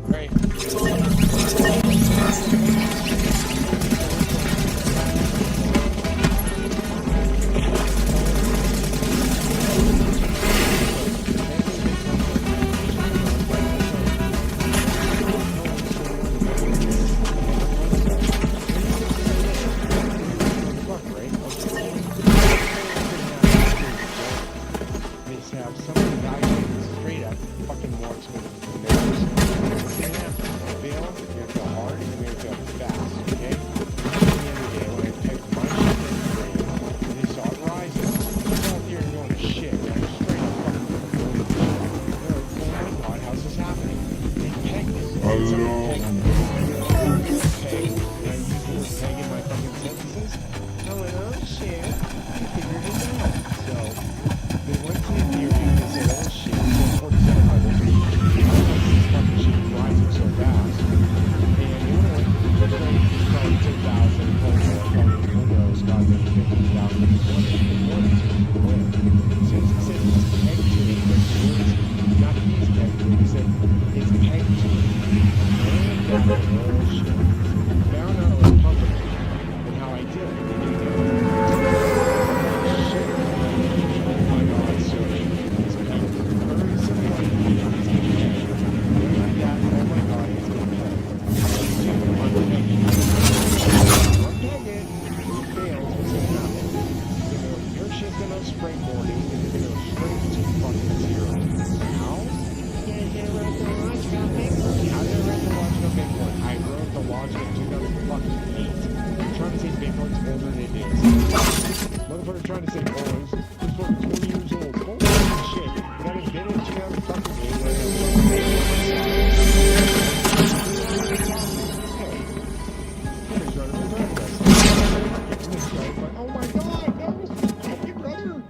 Right. Have some of the guys straight up fucking more expensive than theirs. You're gonna have to fail, you're gonna feel hard, and you're gonna feel fast, okay? At the end of the day, when I typed my shit in the brain, and they saw it rising, I'm out here going to shit, and I'm straight up fucking going to shit. Oh my god, how's this happening? They pegged it. Hello. Peg, and I used the word peg in my fucking sentences. I went, oh shit, I figured it out. So, they went to the theory and they said, oh shit, so 47 levels, this fucking shit is rising so fast. And they went probably 10,000, probably who knows, God, maybe 15,000, more than 2 people win. Since it said it's pegged to it, not these pegged to it, it said it's pegged to it. And oh shit. Found out it was pumping and how I did it. Motherfucker trying to say, oh, this fucking 20 years old. Holy shit. You gotta get it, you gotta fucking get oh my god, no! Help your brother!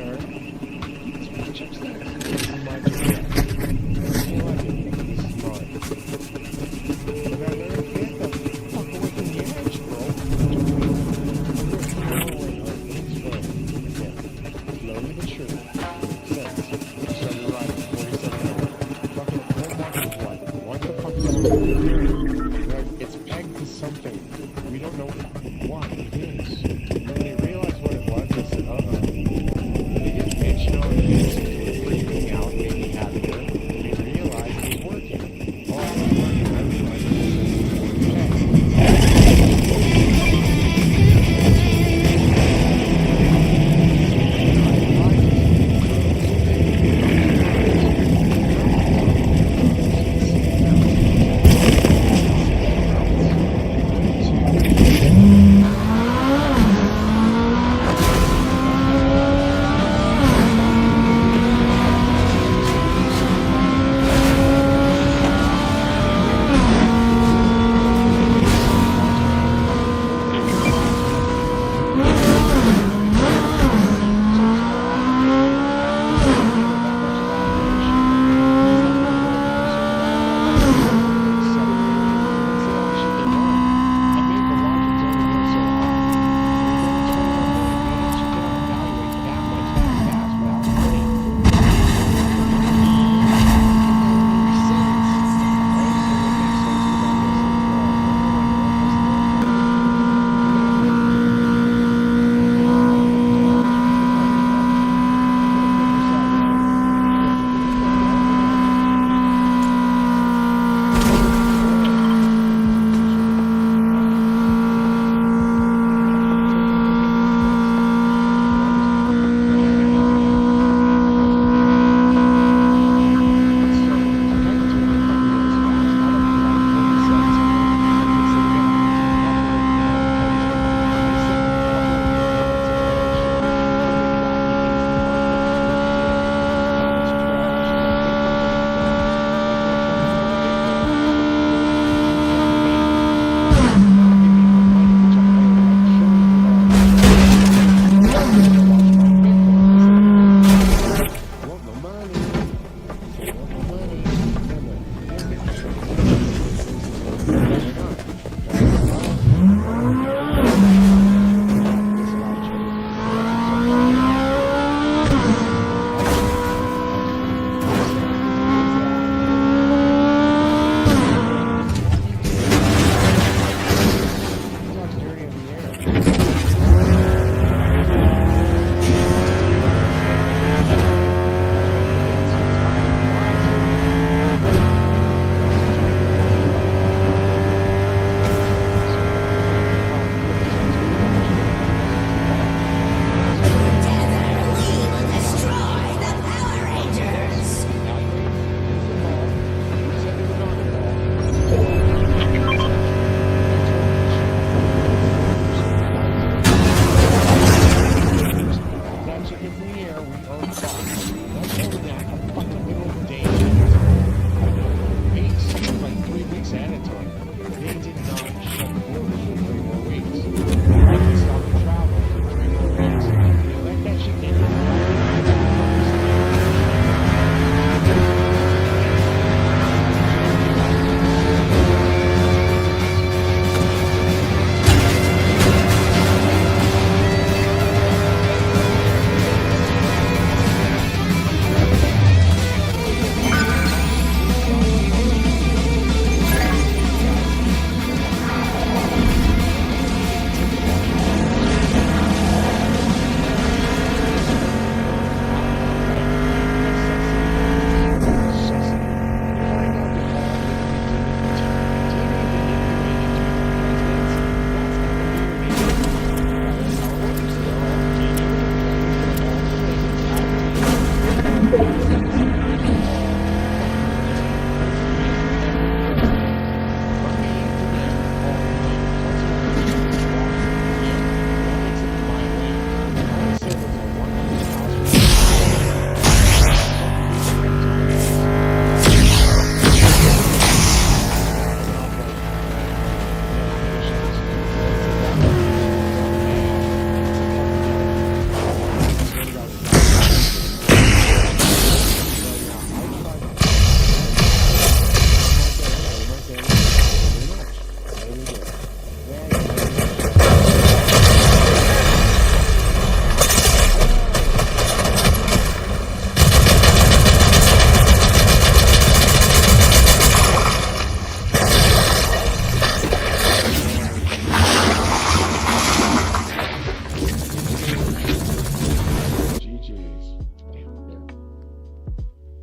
sir. Chips that. This is my chip. You like it? This is mine. Now, Eric, get the fuck away from the edge, bro. It's fun. Yeah. Slowly but surely. So you're right. 4700. Fucking full market is what? What the fuck is it? It's pegged to something. We don't know what it is. When they realized what it was, they said, they get pitched on this to freaking out, maybe happier. They realized it was working. Oh, it was working. I realized it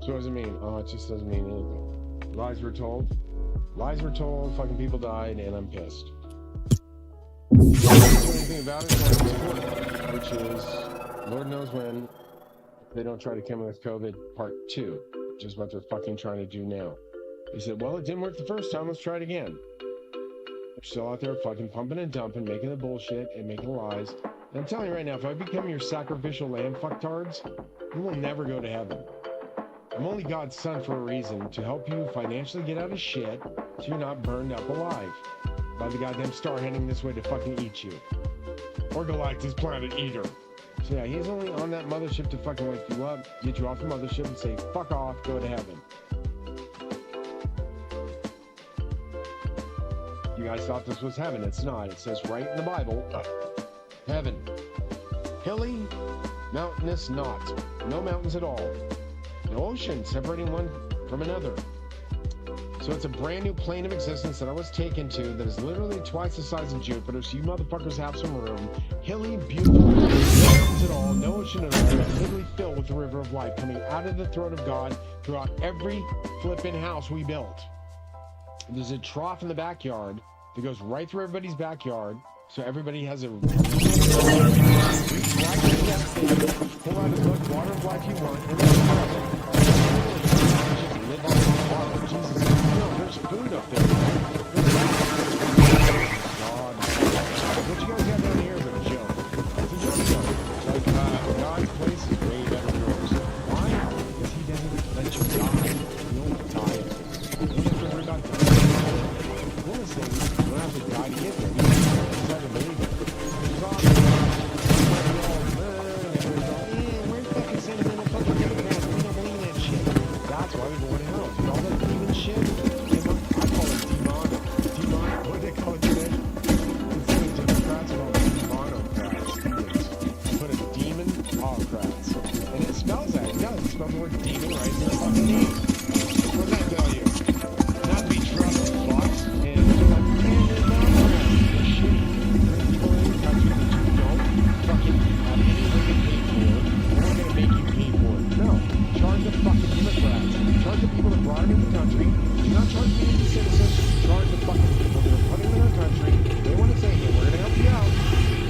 So what does it mean? Oh, it just doesn't mean anything. Lies were told. Lies were told, fucking people died, and I'm pissed. Can't do anything about it, which is, Lord knows when, they don't try to come with COVID part 2, which is what they're fucking trying to do now. They said, well, it didn't work the first time, let's try it again. They're still out there fucking pumping and dumping, making the bullshit and making the lies. And I'm telling you right now, if I become your sacrificial lamb, fucktards, you will never go to heaven. I'm only God's son for a reason, to help you financially get out of shit so you're not burned up alive by the goddamn star heading this way to fucking eat you. Or Galactus Planet Eater. So yeah, he's only on that mothership to fucking wake you up, get you off the mothership and say, fuck off, go to heaven. You guys thought this was heaven. It's not. It says right in the Bible, heaven. Hilly, mountainous not. No mountains at all. No ocean separating one from another. So it's a brand new plane of existence that I was taken to that is literally twice the size of Jupiter, so you motherfuckers have some room. Hilly, beautiful, no mountains at all, no ocean at all, literally filled with the river of life coming out of the throne of God throughout every flippin' house we built. There's a trough in the backyard that goes right through everybody's backyard, so everybody has a pull out as much water of life you want, and live on the water. Jesus, there's food up there. God, what you guys got down here is a joke. It's a joke. Like, God's place is way better than yours. Why? Because he doesn't let you die. You don't die. You don't have to worry about dying. One of the things, you don't have to die to get there. You just have to believe it. We're fucking sentimental fucking democrats. We don't believe in that shit. That's why we're going to hell. And all that demon shit, I call it demonic. Demonic, what do they call it today? Instead of Democrats, we call it demonocrats. Put a demon-ocrats. And it spells that. It does. It spells the word demon right in the fucking name. What does that tell you? Not to be trusted, fucks. And they're like, man, there's not shit. People in the country that you don't fucking have any way to pay for. We're not going to make you pay for it. No. Charge the fucking Democrats. Charge the people that brought them in the country. Do not charge me as a citizen. Charge the fucking people that are putting them in our country. They want to say, hey, we're going to help you out.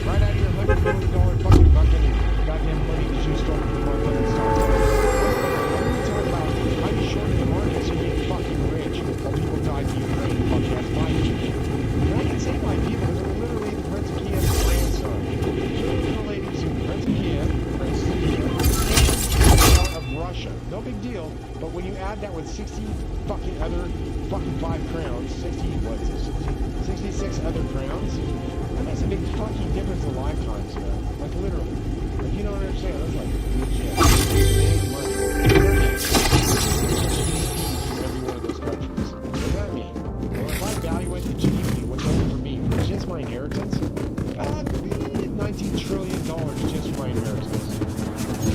Right out of your $100 million fucking bucket and goddamn money that you stole from the market and stuff. What are we talking about? How you shorten the market so you get fucking rich while people die in Ukraine? Fuck, that's my people. And I can say my people because I'm literally the Prince of Kiev's grandson. The ladies who Prince of Kiev, Prince of Kiev, and of Russia. No big deal, but when you add that with 60 fucking other fucking 5 crowns, 66 other crowns, that makes a big fucking difference in lifetimes, man. Like literally. Like you don't understand, that's like legit. Big money. Every one of those countries. What does that mean? Well, if I evaluate the GDP, what's over for me? For just my inheritance? $19 trillion just for my inheritance.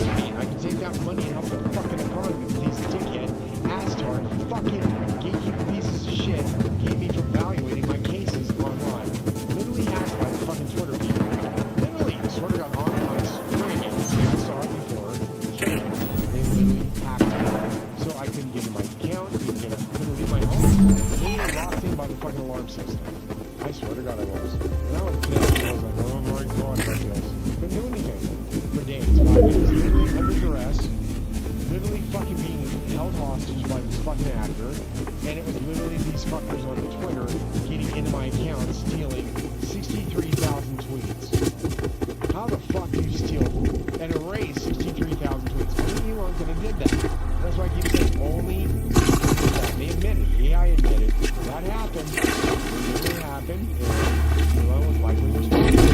I mean, I can take that money and help the fucking economy with these dickhead, ass-tart, fucking gatekeeper pieces of shit gave me for evaluating my cases online. Literally hacked by the fucking Twitter people. Literally, I swear to God, online screwing it. I saw it before. They literally hacked me. So I couldn't get in my account, couldn't leave my home. And they were locked in by the fucking alarm system. I swear to God I was. And I was pissed. I was like, oh my God, I guess. Couldn't do anything for days. 5 days, literally under duress, literally fucking being held hostage by this fucking actor, and it was literally these fuckers on Twitter getting into my account, stealing 63,000 tweets. How the fuck do you steal and erase 63,000 tweets? Only Elon could have did that. That's why I keep saying only that. They admitted, yeah, I admitted, that happened. It really happened, and Elon was likely responsible.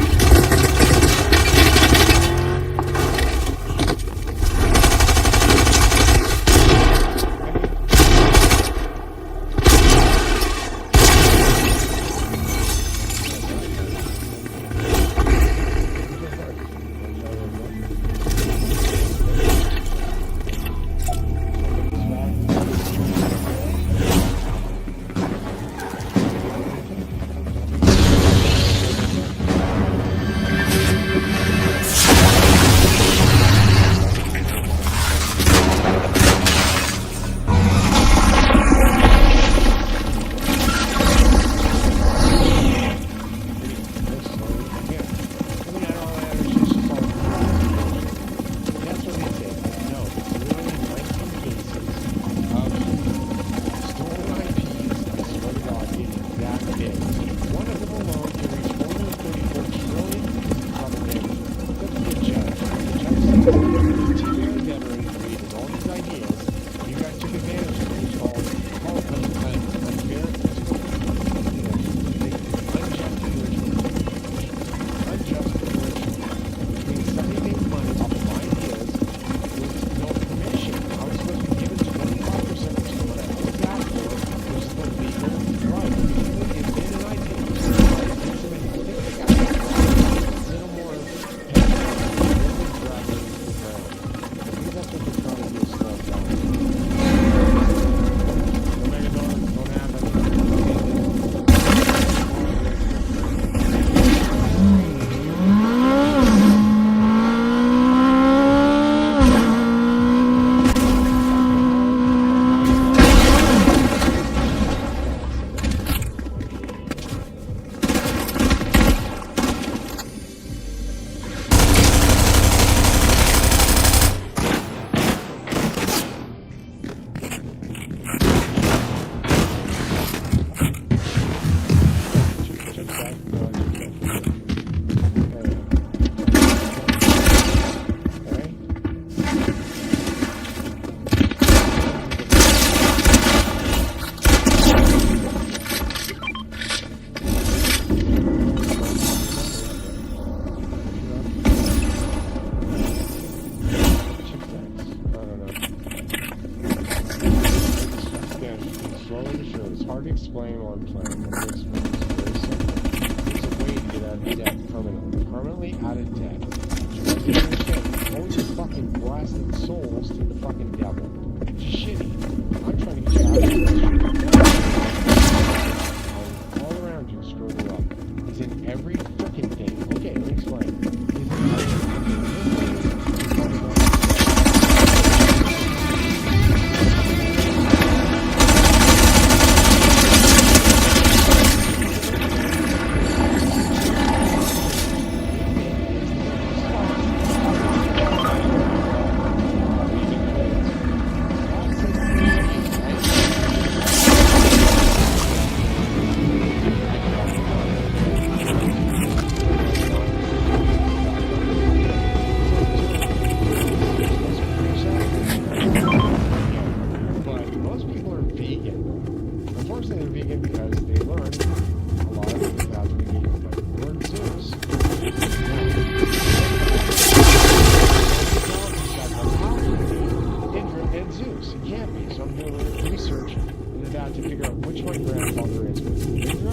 T-Berry veteran created all these ideas. You guys took advantage of it. It's called unfair unjust enrichment. Unjust enrichment. Which means somebody made money off of my ideas with no permission. I was supposed to be given 25% of what I was asked for, which is the legal right. If you would give in an idea, I did something I think I got a little more hard to explain what I'm playing. I'm going to explain this very simple. There's a way to get out of debt permanently. Permanently out of debt. You guys don't understand. Always just fucking blasting souls to the fucking devil. It's shitty. I'm trying to get you out of this. All around you struggle up. He's in every freaking thing. Okay, let me explain. He's in every to figure out which my grandfather is. Indra?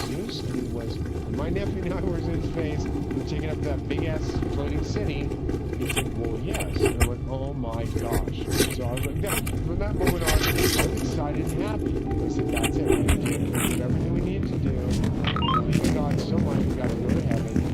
Zeus? He was, my nephew and I were in space, we were taking up that big ass floating city. He said, well, yes. And I went, oh my gosh. So I was like, no. From that moment on, I was excited and happy. I said, that's it. We did everything we needed to do. We love God so much, we got to go to heaven.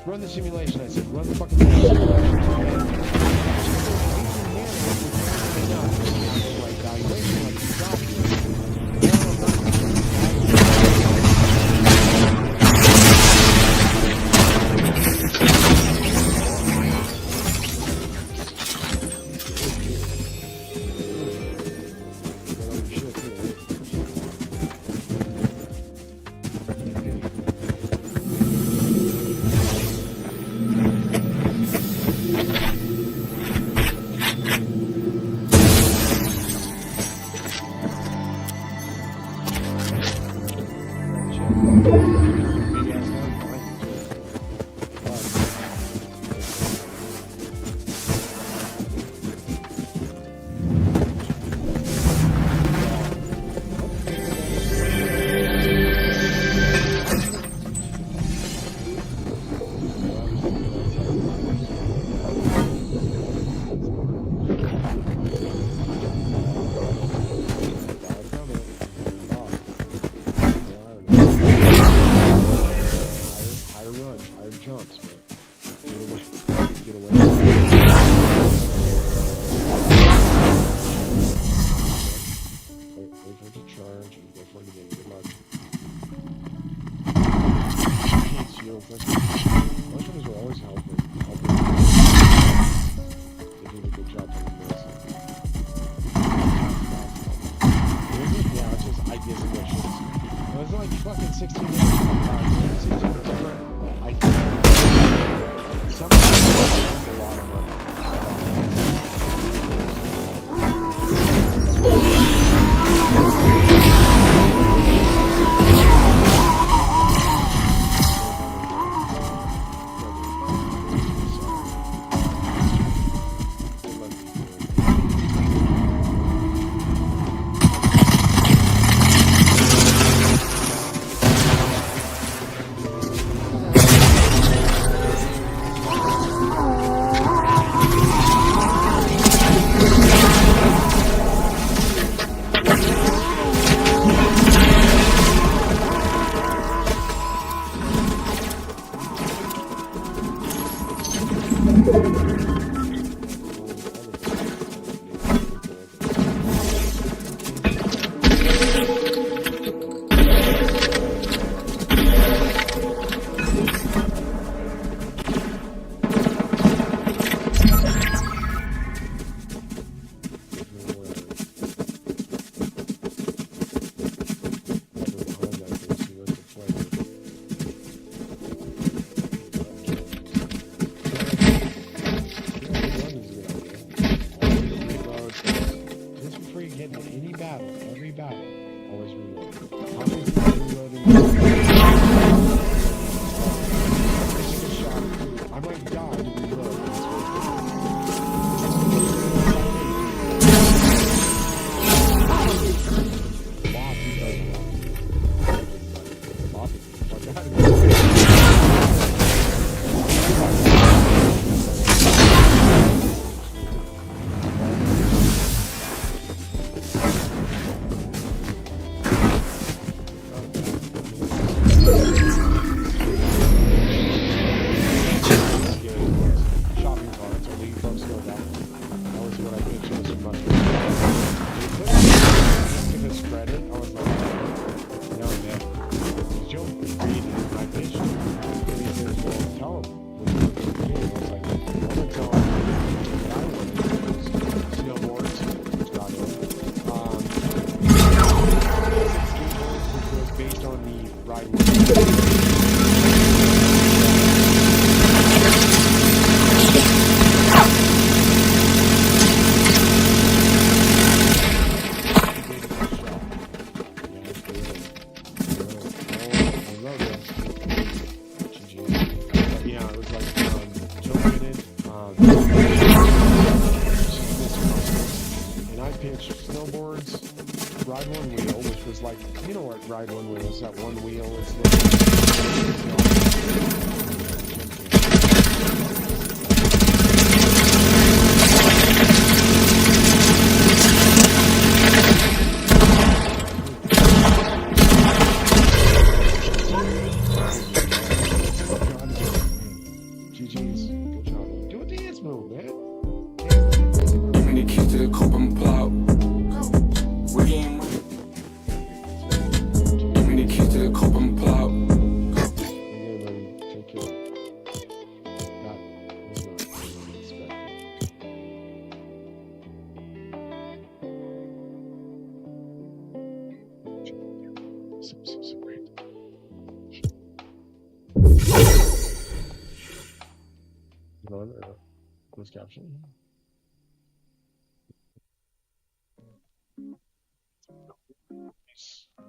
Run the simulation. I said, run the fucking simulation. And like valuation, like you got the keys to the coupe and pull out. We getting money. Give me the keys to the coupe and pull out. Everybody take care. That was not expected. So great. Closed caption.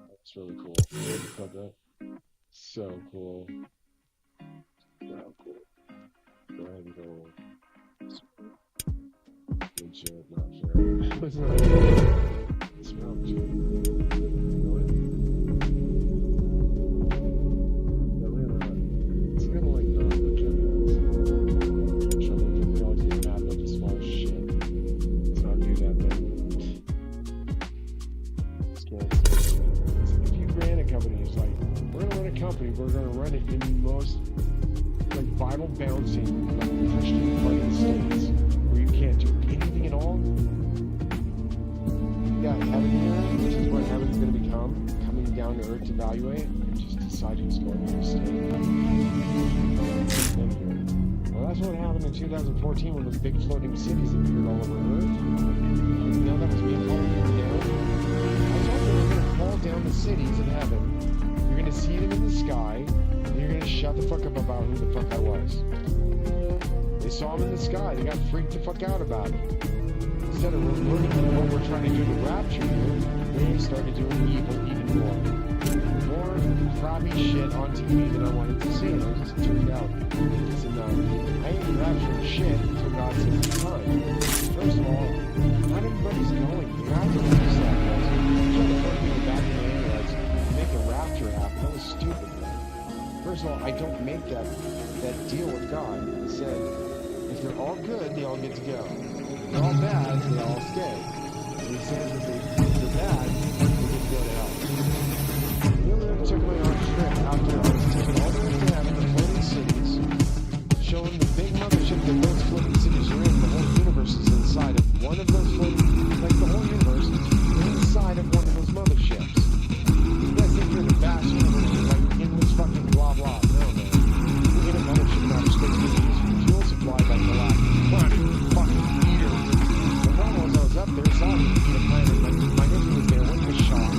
That's really cool. So cool. So cool. Go ahead and go. Legit, not fair. It's not it's not legit. It's kind of like not legit. People always get mad about the small shit. Let's not do that, man. If you ran a company, it's like, we're gonna run a company, we're gonna run it in the most like Bible bouncing, like Christian part of the States, where you can't do anything at all. Yeah, heaven here, which is what heaven's gonna become, coming down to earth to evaluate, and just decide who's going to stay. Well, that's what happened in 2014 when those big floating cities appeared all over Earth. And now that was being called down. I thought they were going to fall down the cities in heaven. You're going to see them in the sky, and you're going to shut the fuck up about who the fuck I was. They saw them in the sky. They got freaked the fuck out about it. Instead of learning what we're trying to do to rapture you, they started doing evil even more. More crappy shit on TV than I wanted to see, and I was just turned out. Listen, I ain't rapturing shit until God says it's time. First of all, not everybody's going. You have to understand that. Trying to put people back in the ambulance, make a rapture happen. That was stupid, man. First of all, I don't make that deal with God. He said, if they're all good, they all get to go. If they're all bad, they all stay. And he says if they're bad, they get to go to hell. Took me on a trip out there. I was taking all the way to heaven, the floating cities, showing the big mothership that those floating cities are in. The whole universe is inside of one of those floating, like the whole universe is inside of one of those motherships. You guys think you're in a vast universe, you're like in this fucking blah blah. No, man. You're in a mothership in outer space being used for fuel supply by galactic planet fucking eater. The problem was I was up there, saw them eat a planet, like my nephew was there, went to shock.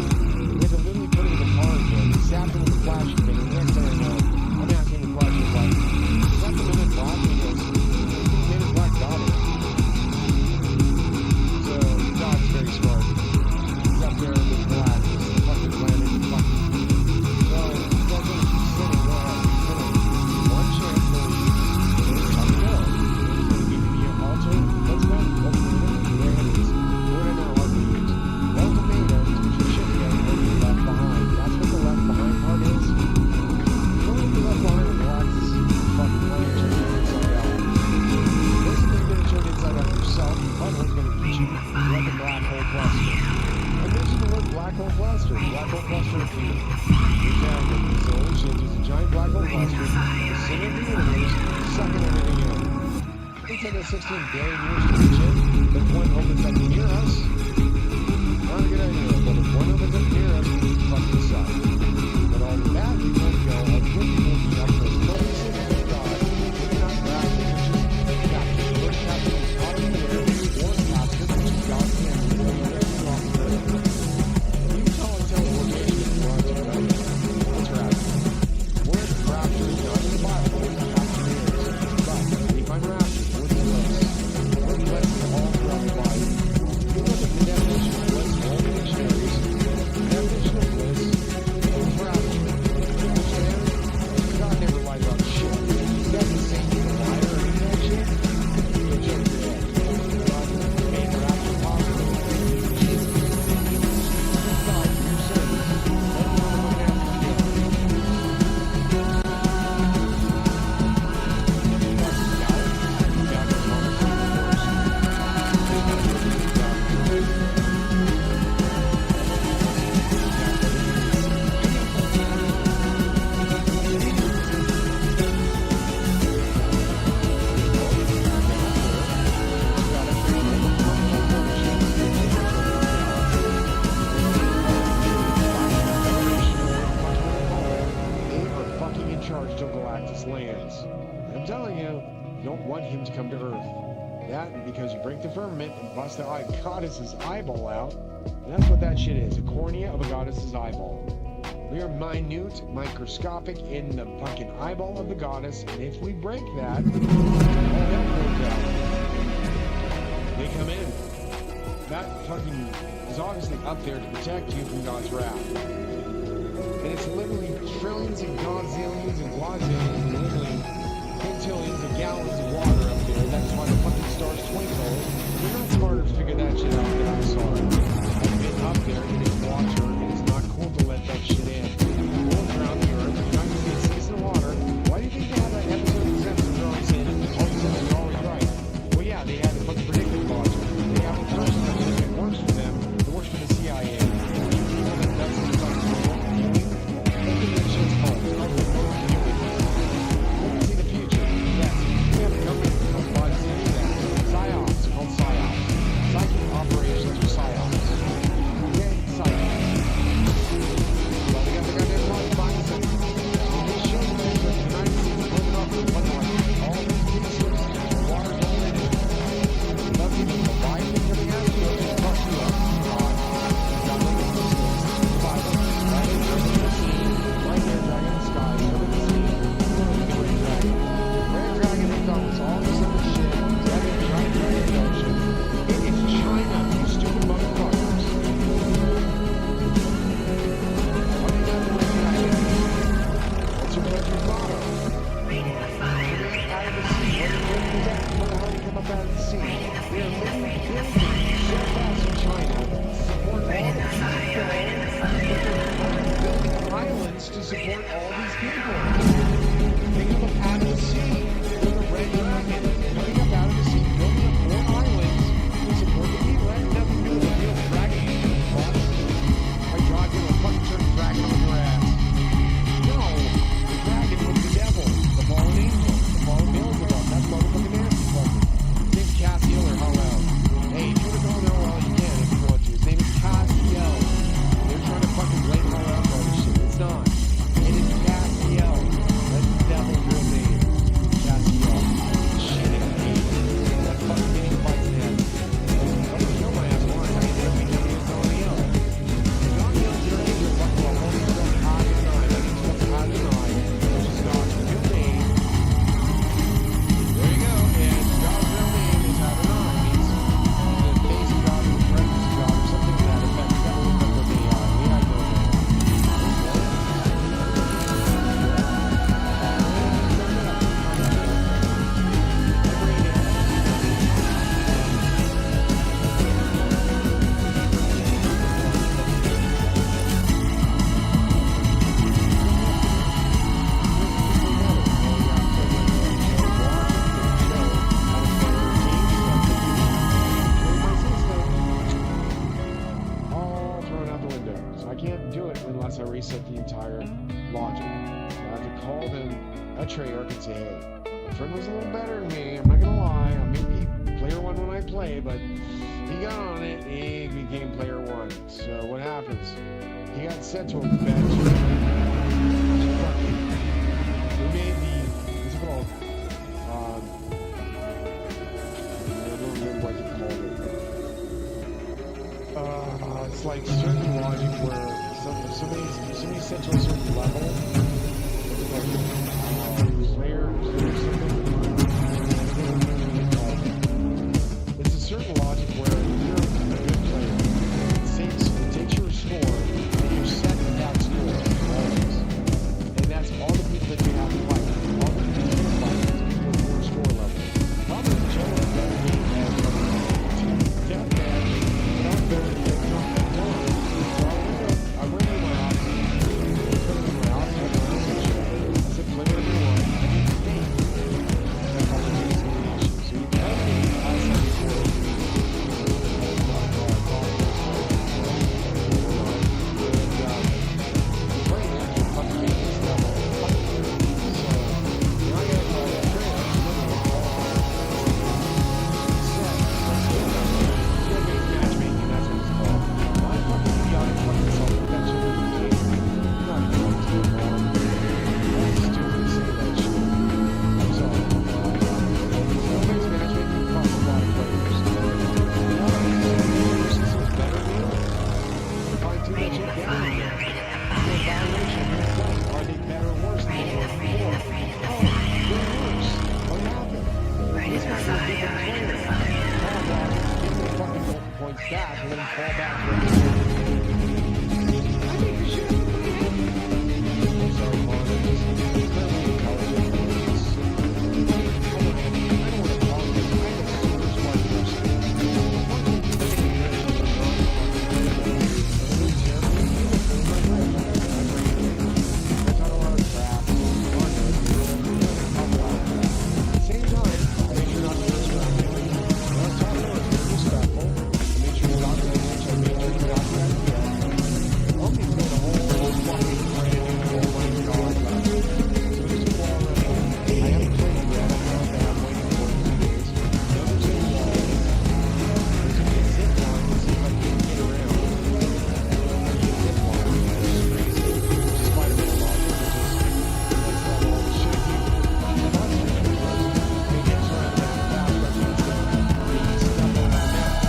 We had to literally put it in the car again. Zapped him with the flashing thing, and the next thing I know, I'm asking the question, like, is that the minute black? He goes, the minute black got it. So, God's very smart. He's up there in the black, it's the fucking planet, and fucking. So, you guys don't keep sitting, go ahead, keep sitting. One chance to leave, and it's time to go. He's going to give you the altar, let's go, ultimatum, there it is. Word I know how to use. Ultimatum, put your shit together, and you're left behind. That's what the left behind part is. You don't want to be left behind and relax this fucking planet turn inside out. Basically, you're going to turn inside out yourself. Otherwise, going to eat you like a black hole cluster. I mentioned the word black hole cluster. Black hole cluster appeared. We found it. So, holy shit, there's a giant black hole cluster, the center of the universe, sucking everything in. It took us 16 billion years to reach it. If one opens up near us, not a good idea, but if one opens up near us, we fucking suck. But all the bad people go, all the good people will be up to us. Don't listen to God. We're not bad. We're not bad. We're captain of God in the air. We're captain of God's hand. You call it teleportation if you want to, right? That's right. Word rapture is not in the Bible. Rapture is. But if I'm raptured, what's the list? What's the list all throughout the Bible? You look at the definition of what's all the dictionary. That and because you break the firmament and bust the goddess's eyeball out. And that's what that shit is, a cornea of a goddess's eyeball. We are minute, microscopic in the fucking eyeball of the goddess, and if we break that, all hell breaks out. They come in. That fucking is obviously up there to protect you from God's wrath. And it's literally trillions and godzillions and quadrillions and literally quintillions of gallons of water up there. That's why the fucking stars twinkle. You're not smarter to figure that shit out than I'm sorry. I've been up there and it's water and it's not cool to let that shit in. Going around the earth, you're not going to see a cease in water. Why do you think they have that episode of The Simpsons where always saying all the Simpsons are always right? Well, yeah, they had the fucking predictive logic. They have a person that if it works for them, it works for the CIA. That's the fucking remote viewing. Look at that shit's called. It's called remote viewing. We can see the future. Yes, we have a government called bodies that do that. PSYOPs are called PSYOPs. Psychic operations are PSYOPs. Okay, PSYOPs. Well, we got the goddamn body boxes. And they show you that the United States is broken up with one like all these pieces of water going in it. Nothing but the Biden coming out of you and fuck you up. Got like a distance. The Bible. Right in the sea. Right there, dragon in the sky. Over the sea. Look at the red dragon. Red dragon, they thought was all this other shit. Dragon, giant dragon in the ocean. It is China, you stupid motherfuckers. What do you got the red dragon? What's your country's motto? Reading the fire. Out of the sea. What do you do that? How do you come up out of the sea? We are literally building so fast in China. Support all Reading the these fire. Reading the fire. building islands to support all these people. They come up out of the sea. They're the red dragon. Coming up out of the sea, building up more islands to support the people. That has nothing to do with the real dragon. Fuck. My God, you're gonna fucking turn a dragon on your ass. No, the dragon was the devil, the fallen angel, the fallen Beelzebub. That's motherfucking Nancy fucking. His name's Cassiel or Howell. Hey, if you want to call him Howell, you can if you want to. His name is Cassiel. They're trying to fucking blame Howell for all this shit. It's not. It is Cassiel. That's the devil's real name. Cassiel. Shit, I hate it. That fucking thing bites in head. I'm gonna kill my ass once. I ain't never gonna get somebody else. John Hill's your angel, fucking well, all this stuff high as nine. That means stuff high as nine, which is God's real name. There you go. And God's real name is Adonai. It means the face of God or the presence of God or something to that effect. You gotta look up what they are. We have no idea. All thrown out the window. So I can't do it unless I reset the entire logic. So I have to call them a Treyarch and say, hey, my friend was a little better than me. I'm not gonna lie. I may be player one when I play, but he got on it and he became player one. So what happens? He got sent to a bench. We made the what's it called? I don't remember what you called it. It's like certain logic where if somebody's set to a certain level, it's like player or something. It's a certain logic where if you're a good player, it takes your score and you set that score always. And that's all the people that you have to fight. All the people that you fight is people with your score level. Probably the general better game as deathmatch, but I'm better than you. I went into my office. I said, play back and let him fall back for a minute. I make the shit out of my head. I'm sorry, Mom. I'm just incredibly intelligent. I don't want to talk to him. I'm a super smart person. Same time, I make sure not to curse around him. When I'm talking to him, I'm very respectful. I make sure we're not going to mention, I make sure we're not going to I'll be doing a whole fucking brand new, oh my god, so just go all around. I haven't played it yet. I don't know if I'm waiting for 2 days. The other thing was, there's going to be a zip line to see if I can get around. There's a zip line, which is crazy. Which is Spider-Man logic, which is next level shit. The monster universe, they get around that fast, but it's stuff around that.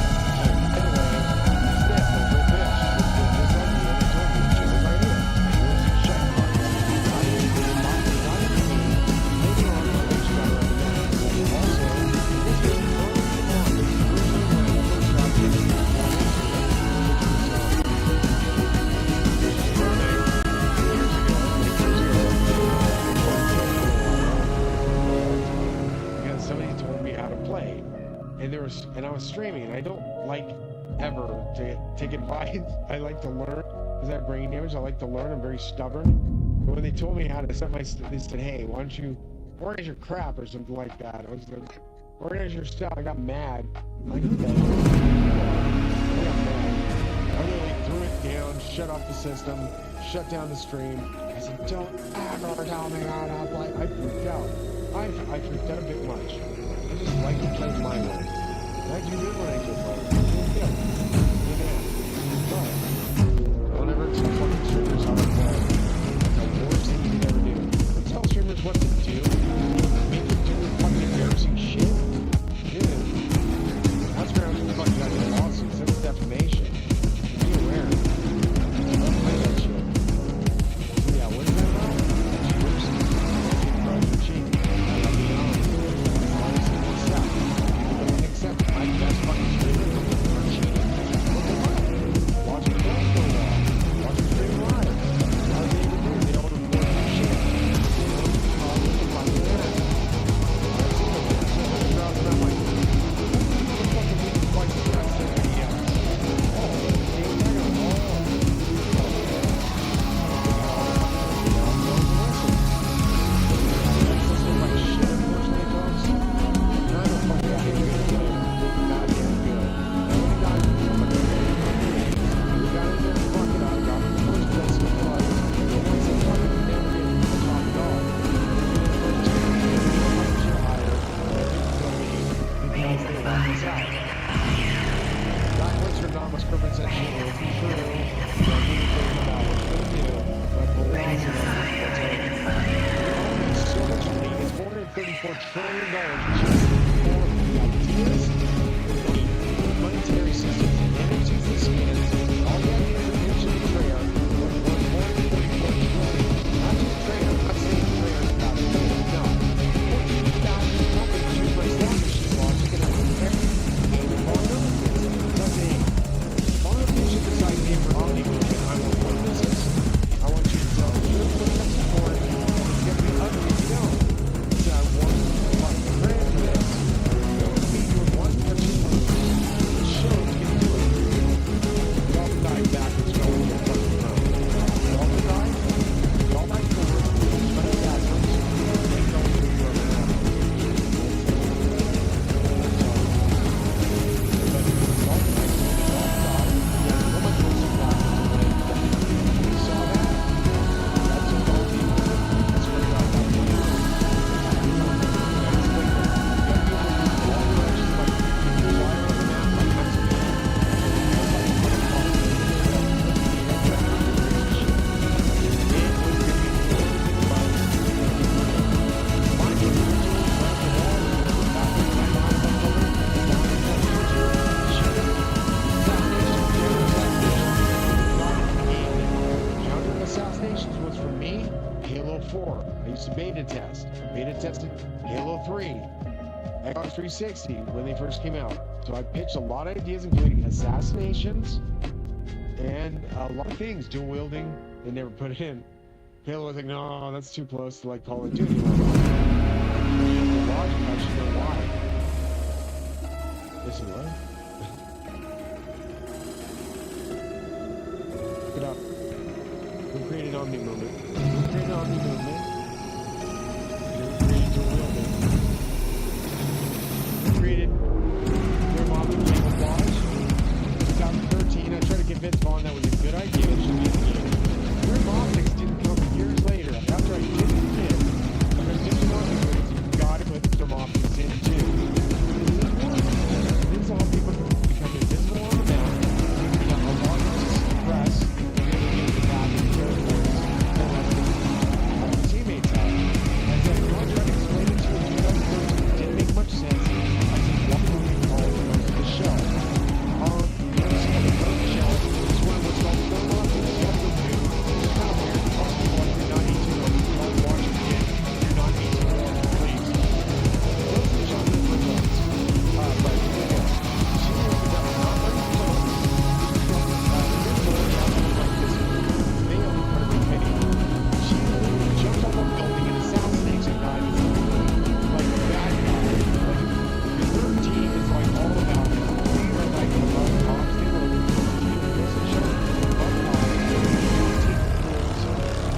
Anyway, step over this. This idea, they told me, which is his idea. It was a check mark. Not even me. Later on, I reached out around that. Also, this was early on. This is originally when I first got into it. Because somebody told me how to play, and I was streaming, and I don't like ever to take advice. I like to learn because I have brain damage. I like to learn. I'm very stubborn. But when they told me how to set they said, "Hey, why don't you organize your crap or something like that?" I was like, "Organize your stuff." I got mad. I'm like, okay. I got mad. I really threw it down, shut off the system, shut down the stream. I said, "Don't ever tell me how to play." I freaked out. I freaked out a bit much. I just like to play my way. I do good when I do play. Yeah. But don't ever tell fucking streamers how to play. That's the worst thing you can ever do. Tell streamers what to do. Make them do fucking embarrassing shit. Dude. That's where I'm fucking got the lawsuits. That's defamation. Be aware. Don't play that shit. So yeah, what is that about? Cheaters. Cheat, you cheat. I'll be honest. Honestly, accept. People don't accept it. I'm the best fucking streamer. Are cheating. Look them up. Watch the film for a while. Watch the stream live. How are they able to do? They don't report that shit. They don't call it the fucking internet. That's it. I'm like, who the fuck is this twice as fast as everybody else? Oh, they were talking about, like shit, unfortunately, folks. And I don't fucking got any good player. Not very good. The only guy who can fucking we got in there and fucked it up, got in the first place with blood. And once they fucking never get the top dog. First time, they don't like shit higher. Because they locked us out. That what's your non-misrepresentation is true. Don't need to think about what you're going to do. But believe in it. So much money. It's $434 trillion just for the ideas, the monetary systems, the entities, the scans, all the ideas that mentioned in prayer were $434 trillion. Not just prayer. I'm not saying prayer is about it. No. 14,000 companies use my slot machine logic and every all number things. Not saying all of you should decide name for Omni movement. I want one business. I want you to tell me you're putting up support. It's going to be ugly if you don't. So I want fucking brand for this. 360 when they first came out. So I pitched a lot of ideas, including assassinations and a lot of things. Dual wielding, they never put it in. Halo was like, no, that's too close to like Call of Duty. The logic, I should know why. Listen, what? Look it up. We created Omni Movement. We created Omni Movement. We created dual wielding. We created their model camouflage. In 2013, I tried to convince Vaughn that was a good idea. It should be a game. Their optics didn't come years later. After I did it again, I'm going to do some Omni Movements. You've got to put some optics in too. This is how people become invisible on the map. You can become a lot of press. Teammates have. I said, I'm not trying to explain it to you. It didn't make much sense. I said, what do we call the shell? The shell is one of what's called thermal. It's got to go through. It's kind of weird. Most people like you're not eating them. You're not watching it. You're not eating them. Please. Those are the chocolate results. But yeah. She was not very close. She literally jumped off a building and assassinates a guy like a bad guy. Like, the third team is like all about it. We are like above cops. They were like,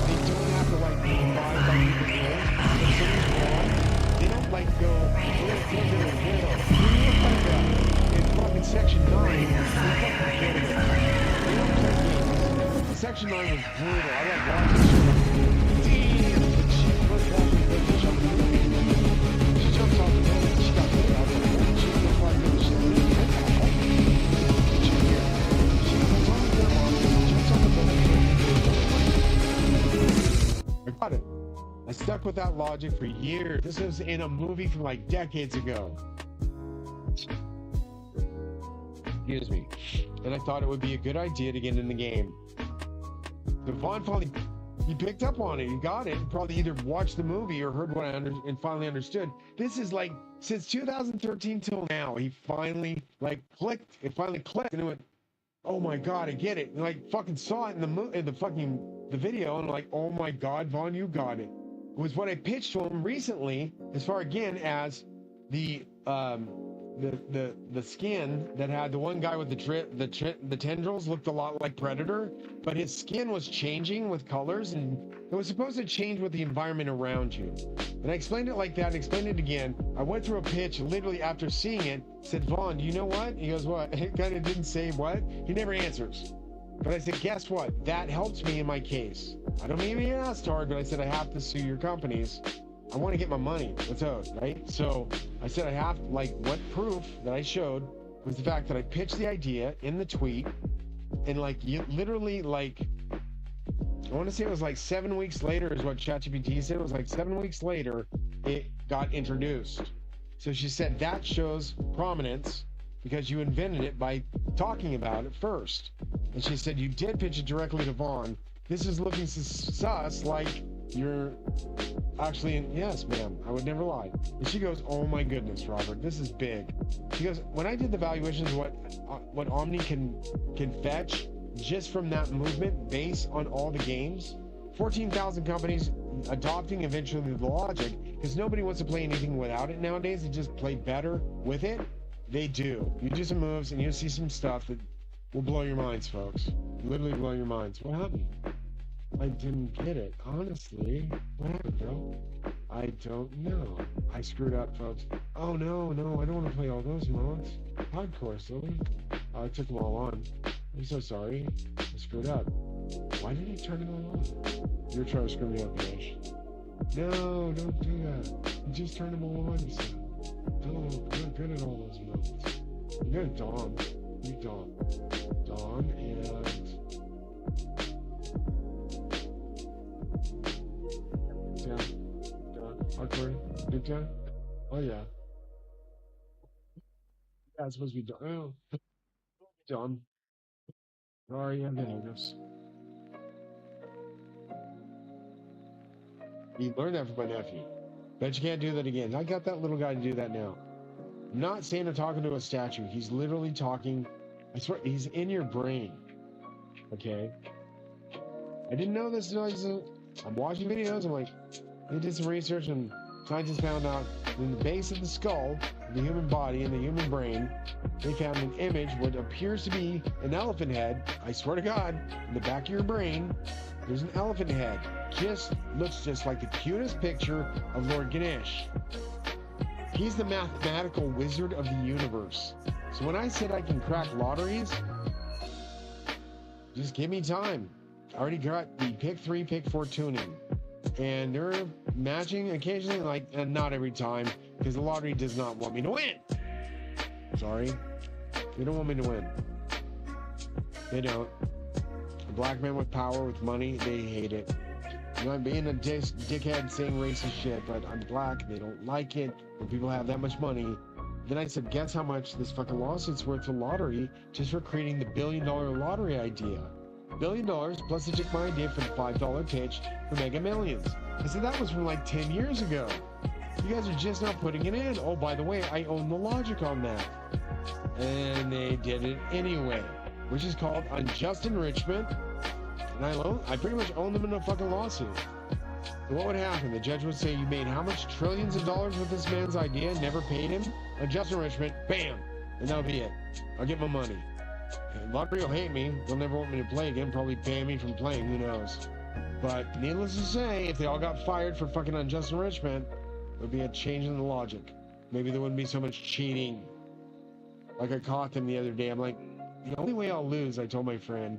they don't have to like be advised by people rules. If something's wrong, they don't like go, in fucking Section 9, they fucking killed it. They don't play games. Section 9 was brutal. I like watching shit. Damn! She first walked in the bitch on the movie. She jumps off the building. She got hit out of it. She looks like this shit. She comes on the ground. She jumps off the building. I got it. I stuck with that logic for years. This was in a movie from like decades ago. Excuse me. And I thought it would be a good idea to get in the game. So Vaughn finally, he picked up on it. He got it. He probably either watched the movie or heard what I and finally understood. This is like since 2013 till now. He finally like clicked. It finally clicked, and it went, "Oh my god, I get it!" And like fucking saw it in the video, and like, "Oh my god, Vaughn, you got it." It was what I pitched to him recently, as far again as the skin that had the one guy with the tendrils looked a lot like Predator, but his skin was changing with colors, and it was supposed to change with the environment around you. And I explained it like that and explained it again. I went through a pitch literally after seeing it, said, "Vaughn, do you know what?" He goes, "What?" He kind of didn't say what. He never answers. But I said, guess what? That helps me in my case. I don't mean to be an ass hard, but I said I have to sue your companies. I want to get my money. What's owed, right? So I said I have, like, what proof that I showed was the fact that I pitched the idea in the tweet, and like, you literally, like, I want to say it was like 7 weeks later is what ChatGPT said. It was like 7 weeks later it got introduced. So she said that shows prominence because you invented it by talking about it first. And she said you did pitch it directly to Vaughn. This is looking sus, like you're actually in, yes, ma'am, I would never lie. And she goes, "Oh my goodness, Robert, this is big." She goes, "When I did the valuations, what Omni can fetch just from that movement based on all the games, 14,000 companies adopting eventually the logic, because nobody wants to play anything without it nowadays. They just play better with it. They do. You do some moves and you'll see some stuff that will blow your minds, folks. Literally blow your minds." What happened? I didn't get it. Honestly, what happened, bro? I don't know. I screwed up, folks. Oh, no, I don't want to play all those modes. Hardcore, silly. I took them all on. I'm so sorry. I screwed up. Why did he turn it all on? You're trying to screw me up, Ash. No, don't do that. You just turned them all on, you said. No, you're not good at all those modes. You're good at Dom. You Dom. Dom and... Hardcore. Nuketown? Oh yeah. Yeah, it's supposed to be done. Oh, done. Sorry, I'm nervous. You learned that from my nephew. Bet you can't do that again. I got that little guy to do that now. I'm not saying I'm talking to a statue. He's literally talking. I swear, he's in your brain. Okay? I didn't know this until I'm watching videos. I'm like, they did some research and scientists found out in the base of the skull, the human body, and the human brain, they found an image, what appears to be an elephant head. I swear to God, in the back of your brain, there's an elephant head. Looks just like the cutest picture of Lord Ganesh. He's the mathematical wizard of the universe. So when I said I can crack lotteries, just give me time. I already got the pick 3, pick 4 tuning. And they're matching occasionally, like, not every time, because the lottery does not want me to win. Sorry. They don't want me to win. They don't. A black man with power, with money, they hate it. I'm not being a dickhead saying racist shit, but I'm black, they don't like it when people have that much money. Then I said, guess how much this fucking lawsuit's worth for lottery just for creating the $1 billion lottery idea. $1 billion, plus they took my idea for the $5 pitch for Mega Millions. I said, that was from like 10 years ago. You guys are just not putting it in. Oh, by the way, I own the logic on that. And they did it anyway, which is called unjust enrichment. And I pretty much own them in a fucking lawsuit. So what would happen? The judge would say, you made how much trillions of dollars with this man's idea, never paid him? Unjust enrichment, bam! And that'll be it. I'll get my money. And lottery will hate me. They'll never want me to play again, probably ban me from playing, who knows. But needless to say, if they all got fired for fucking unjust enrichment, there would be a change in the logic. Maybe there wouldn't be so much cheating. Like I caught them the other day. I'm like, the only way I'll lose, I told my friend,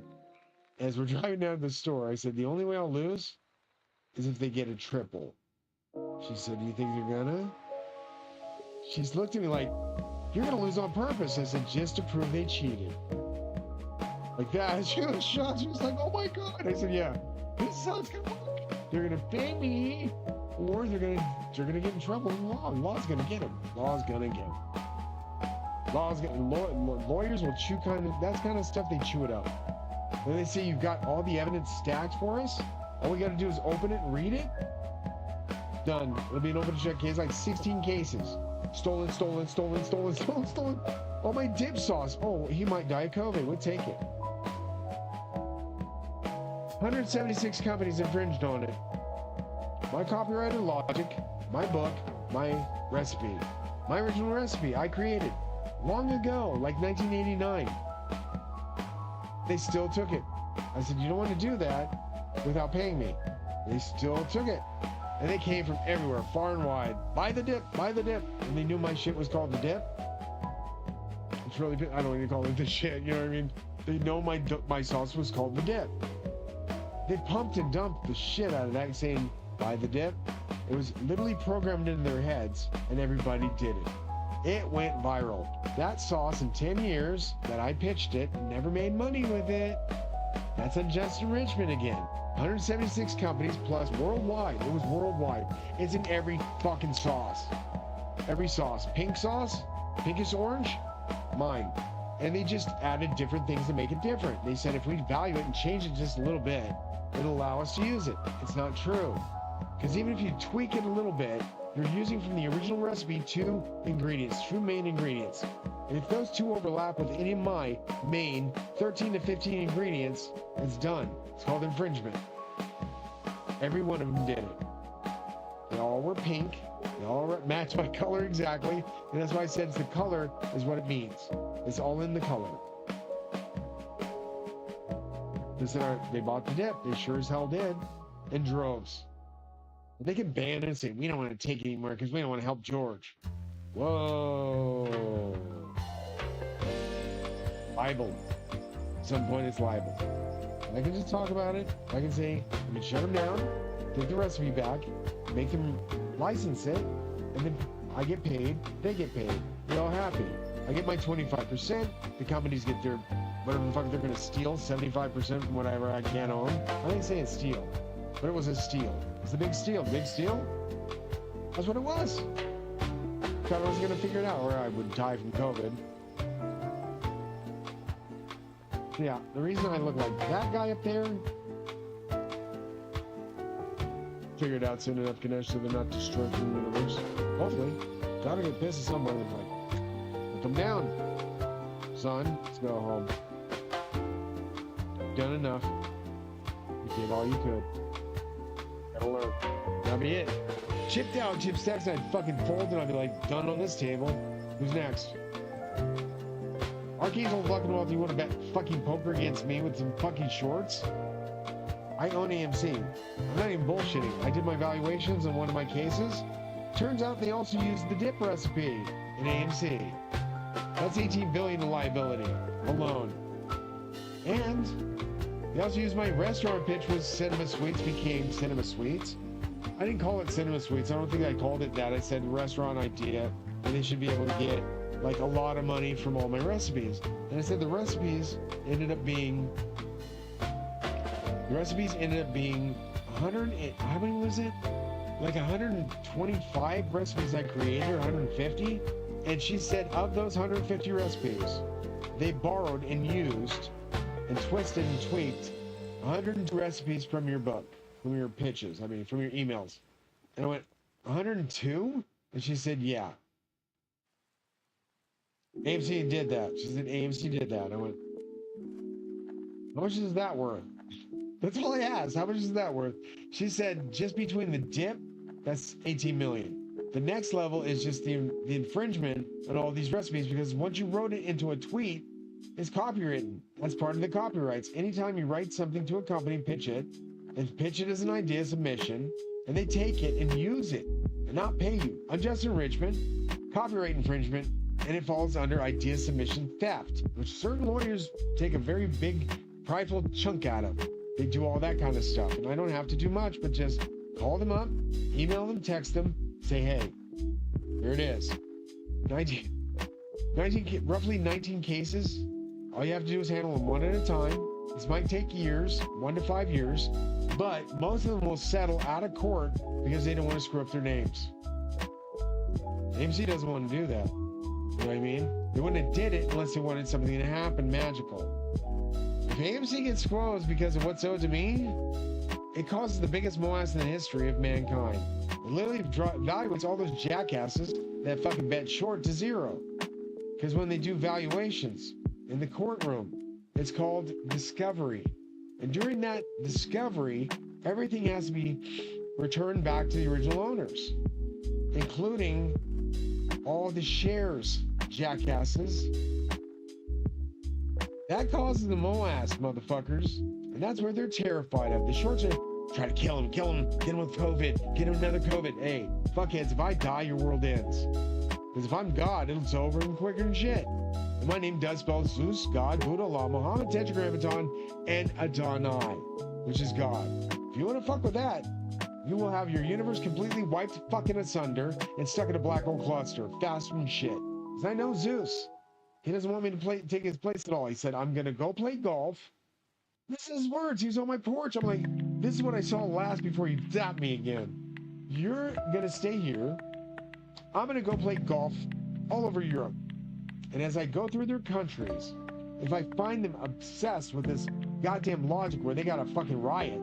as we're driving down to the store, I said, the only way I'll lose is if they get a triple. She said, do you think they're gonna? She's looked at me like, you're gonna lose on purpose. I said, just to prove they cheated. Like that. She was shocked. She was like, oh my God. I said, yeah, this sounds good. They're gonna pay me, or they're gonna get in trouble with the law. Law's gonna get them. Law's gonna get them. Lawyers will chew that's kind of stuff they chew it up. When they say you've got all the evidence stacked for us, all we got to do is open it and read it. Done. It'll be an open check case, like 16 cases. Stolen. Oh, my dip sauce. Oh, he might die of COVID. We'll take it. 176 companies infringed on it. My copyrighted logic, my book, my recipe. My original recipe I created long ago, like 1989. They still took it. I said, you don't want to do that without paying me. They still took it. And they came from everywhere, far and wide. Buy the dip. And they knew my shit was called the dip. It's really, I don't even call it the shit, you know what I mean? They know my sauce was called the dip. They pumped and dumped the shit out of that saying, buy the dip. It was literally programmed into their heads, and everybody did it. It went viral. That sauce in 10 years that I pitched it, never made money with it. That's unjust enrichment again. 176 companies plus worldwide. It was worldwide. It's in every fucking sauce. Every sauce. Pink sauce? Pinkish orange? Mine. And they just added different things to make it different. They said if we value it and change it just a little bit, it'll allow us to use it. It's not true. Because even if you tweak it a little bit, you're using from the original recipe two main ingredients. And if those two overlap with any of my main 13 to 15 ingredients, it's done. It's called infringement. Every one of them did it. They all were pink. They all matched my color exactly. And that's why I said it's the color is what it means. It's all in the color. They bought the dip. They sure as hell did. In droves. They can ban it and say, we don't want to take it anymore because we don't want to help George. Whoa. Libel. At some point it's libel. I can just talk about it. I can say, I can shut them down, take the recipe back, make them license it, and then I get paid, they get paid. We're all happy. I get my 25%, the companies get their, whatever the fuck they're going to steal, 75% from whatever I can't own. I ain't saying steal, but it was a steal. It's the big steal. Big steal? That's what it was. Thought I was going to figure it out, or I would die from COVID. Yeah, the reason I look like that guy up there, figure it out soon enough, Ganesh, so they're not destroyed from the universe. Hopefully. Gotta get pissed at somebody like, Come down. Son, let's go home. You've done enough. You did all you could. Gotta learn. That'll be it. Chipped out, chip stacks, I'd fucking fold and I'd be like, done on this table. Who's next? Archangel fucking well, do you want to bet fucking poker against me with some fucking shorts? I own AMC. I'm not even bullshitting. I did my valuations in one of my cases. Turns out they also used the dip recipe in AMC. That's 18 billion in liability alone. And they also used my restaurant pitch was Cinema Suites became Cinema Suites. I didn't call it Cinema Suites. I don't think I called it that. I said restaurant idea, and they should be able to get like a lot of money from all my recipes. And I said the recipes ended up being 100. How many was it? Like 125 recipes I created, or 150. And she said of those 150 recipes, they borrowed and used and twisted and tweaked 102 recipes from your book, from your pitches, from your emails. And I went, 102? And she said, yeah. AMC did that. She said, AMC did that. I went, how much is that worth? That's all I asked. How much is that worth? She said, just between the dip, that's 18 million. The next level is just the infringement on all these recipes, because once you wrote it into a tweet, it's copywritten. That's part of the copyrights. Anytime you write something to a company, pitch it as an idea submission, and they take it and use it and not pay you. Unjust enrichment, copyright infringement, and it falls under idea submission theft, which certain lawyers take a very big, prideful chunk out of. They do all that kind of stuff, and I don't have to do much, but just call them up, email them, text them, say, hey, here it is. roughly 19 cases. All you have to do is handle them one at a time. This might take years, 1 to 5 years, but most of them will settle out of court because they don't want to screw up their names. AMC doesn't want to do that. You know what I mean? They wouldn't have did it unless they wanted something to happen magical. If AMC gets closed because of what's owed to me, it causes the biggest morass in the history of mankind. It literally evaluates all those jackasses that fucking bet short to zero. Because when they do valuations in the courtroom, it's called discovery. And during that discovery, everything has to be returned back to the original owners, including all the shares, jackasses. That causes the moass, motherfuckers. And that's where they're terrified of. The shorts are try to kill him, get him with COVID, get him another COVID. Hey, fuckheads, if I die, your world ends. Because if I'm God, it's over and quicker than shit. And my name does spell Zeus, God, Buddha, Allah, Muhammad, Tetragrammaton, and Adonai, which is God. If you want to fuck with that, you will have your universe completely wiped fucking asunder and stuck in a black hole cluster, faster than shit. Because I know Zeus. He doesn't want me to take his place at all. He said, I'm going to go play golf. This is his words. He was on my porch. I'm like, this is what I saw last before you zap me again. You're going to stay here. I'm going to go play golf all over Europe. And as I go through their countries, if I find them obsessed with this goddamn logic where they got a fucking riot,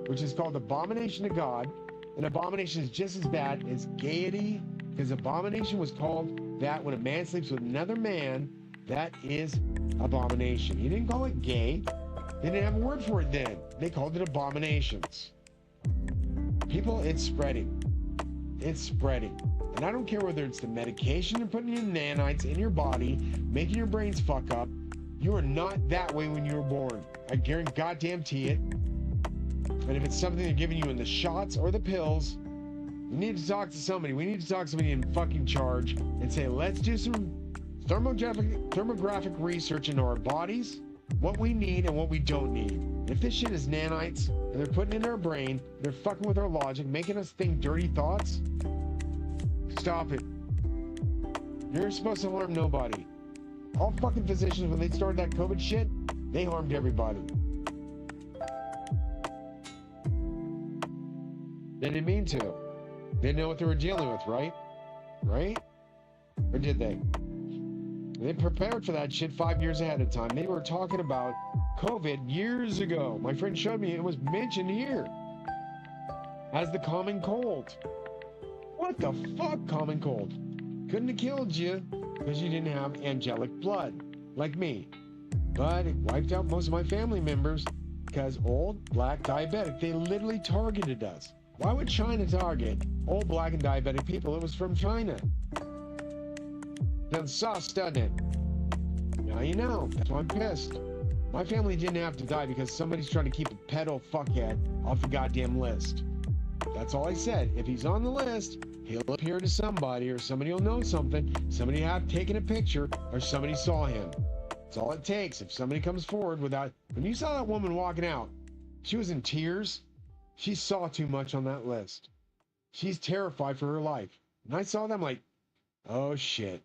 which is called abomination to God, and abomination is just as bad as gaiety, because abomination was called that when a man sleeps with another man, that is abomination. He didn't call it gay. They didn't have a word for it then. They called it abominations. People, it's spreading. It's spreading. And I don't care whether it's the medication you're putting in nanites in your body, making your brains fuck up. You are not that way when you were born. I guarantee it. And if it's something they're giving you in the shots or the pills, you need to talk to somebody. We need to talk to somebody in fucking charge and say, let's do some thermographic research into our bodies, what we need and what we don't need. If this shit is nanites and they're putting it in our brain, they're fucking with our logic, making us think dirty thoughts, stop it. You're supposed to harm nobody. All fucking physicians, when they started that COVID shit, they harmed everybody. They didn't mean to. They didn't know what they were dealing with, right? Right? Or did they? They prepared for that shit 5 years ahead of time. They were talking about COVID years ago. My friend showed me it was mentioned here as the common cold. What the fuck, common cold? Couldn't have killed you because you didn't have angelic blood, like me. But it wiped out most of my family members because old, black, diabetic. They literally targeted us. Why would China target old, black, and diabetic people? It was from China. Sounds sus, doesn't it? Now you know. That's why I'm pissed. My family didn't have to die because somebody's trying to keep a pedo fuckhead off the goddamn list. That's all I said. If he's on the list, he'll appear to somebody, or somebody will know something. Somebody have taken a picture, or somebody saw him. That's all it takes. If somebody comes forward without... When you saw that woman walking out, she was in tears. She saw too much on that list. She's terrified for her life. And I saw them like, oh shit.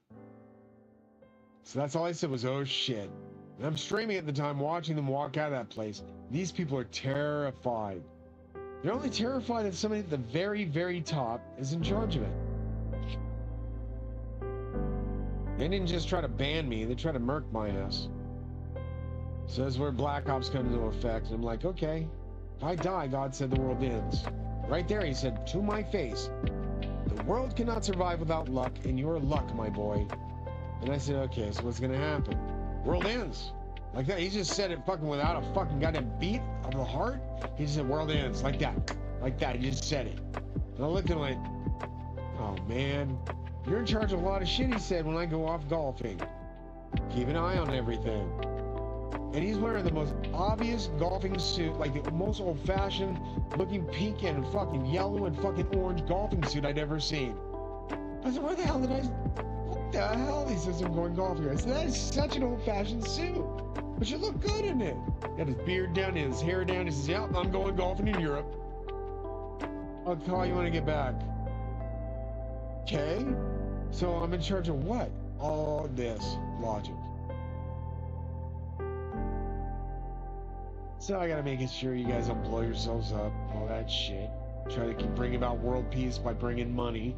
So that's all I said was, oh shit. And I'm streaming at the time, watching them walk out of that place. These people are terrified. They're only terrified if somebody at the very, very top is in charge of it. They didn't just try to ban me, they tried to murk my ass. So that's where Black Ops comes into effect. And I'm like, okay, if I die, God said the world ends. Right there, he said, to my face, the world cannot survive without luck, and you're luck, my boy. And I said, okay, so what's gonna happen? World ends. Like that. He just said it fucking without a fucking goddamn beat of the heart. He just said, world ends. Like that. Like that. He just said it. And I looked at him like, oh man, you're in charge of a lot of shit, he said, when I go off golfing. Keep an eye on everything. And he's wearing the most obvious golfing suit, like the most old-fashioned looking pink and fucking yellow and fucking orange golfing suit I'd ever seen. I said, where the hell did I... What the hell? He says, I'm going golfing. I said, that is such an old-fashioned suit. But you look good in it. Got his beard down, his hair down. He says, yeah, I'm going golfing in Europe. I'll call you when I get back. Okay? So I'm in charge of what? All this logic. So I gotta make sure you guys don't blow yourselves up. All that shit. Try to bring about world peace by bringing money.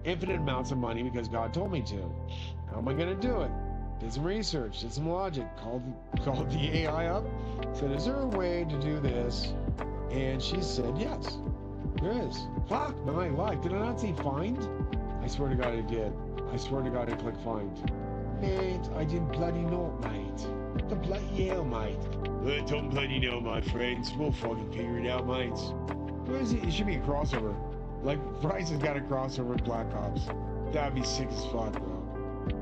Infinite amounts of money because God told me to. How am I gonna do it? Did some research, did some logic, called the AI up, said, is there a way to do this? And she said, yes, there is. Fuck my life, did I not say find? I swear to God I did. I swear to God I clicked find. Mate, I didn't bloody know, mate. The bloody hell, mate. I don't bloody know, my friends. We'll fucking figure it out, mates. What is it? It should be a crossover. Like, Bryce has got a crossover with Black Ops. That'd be sick as fuck, bro.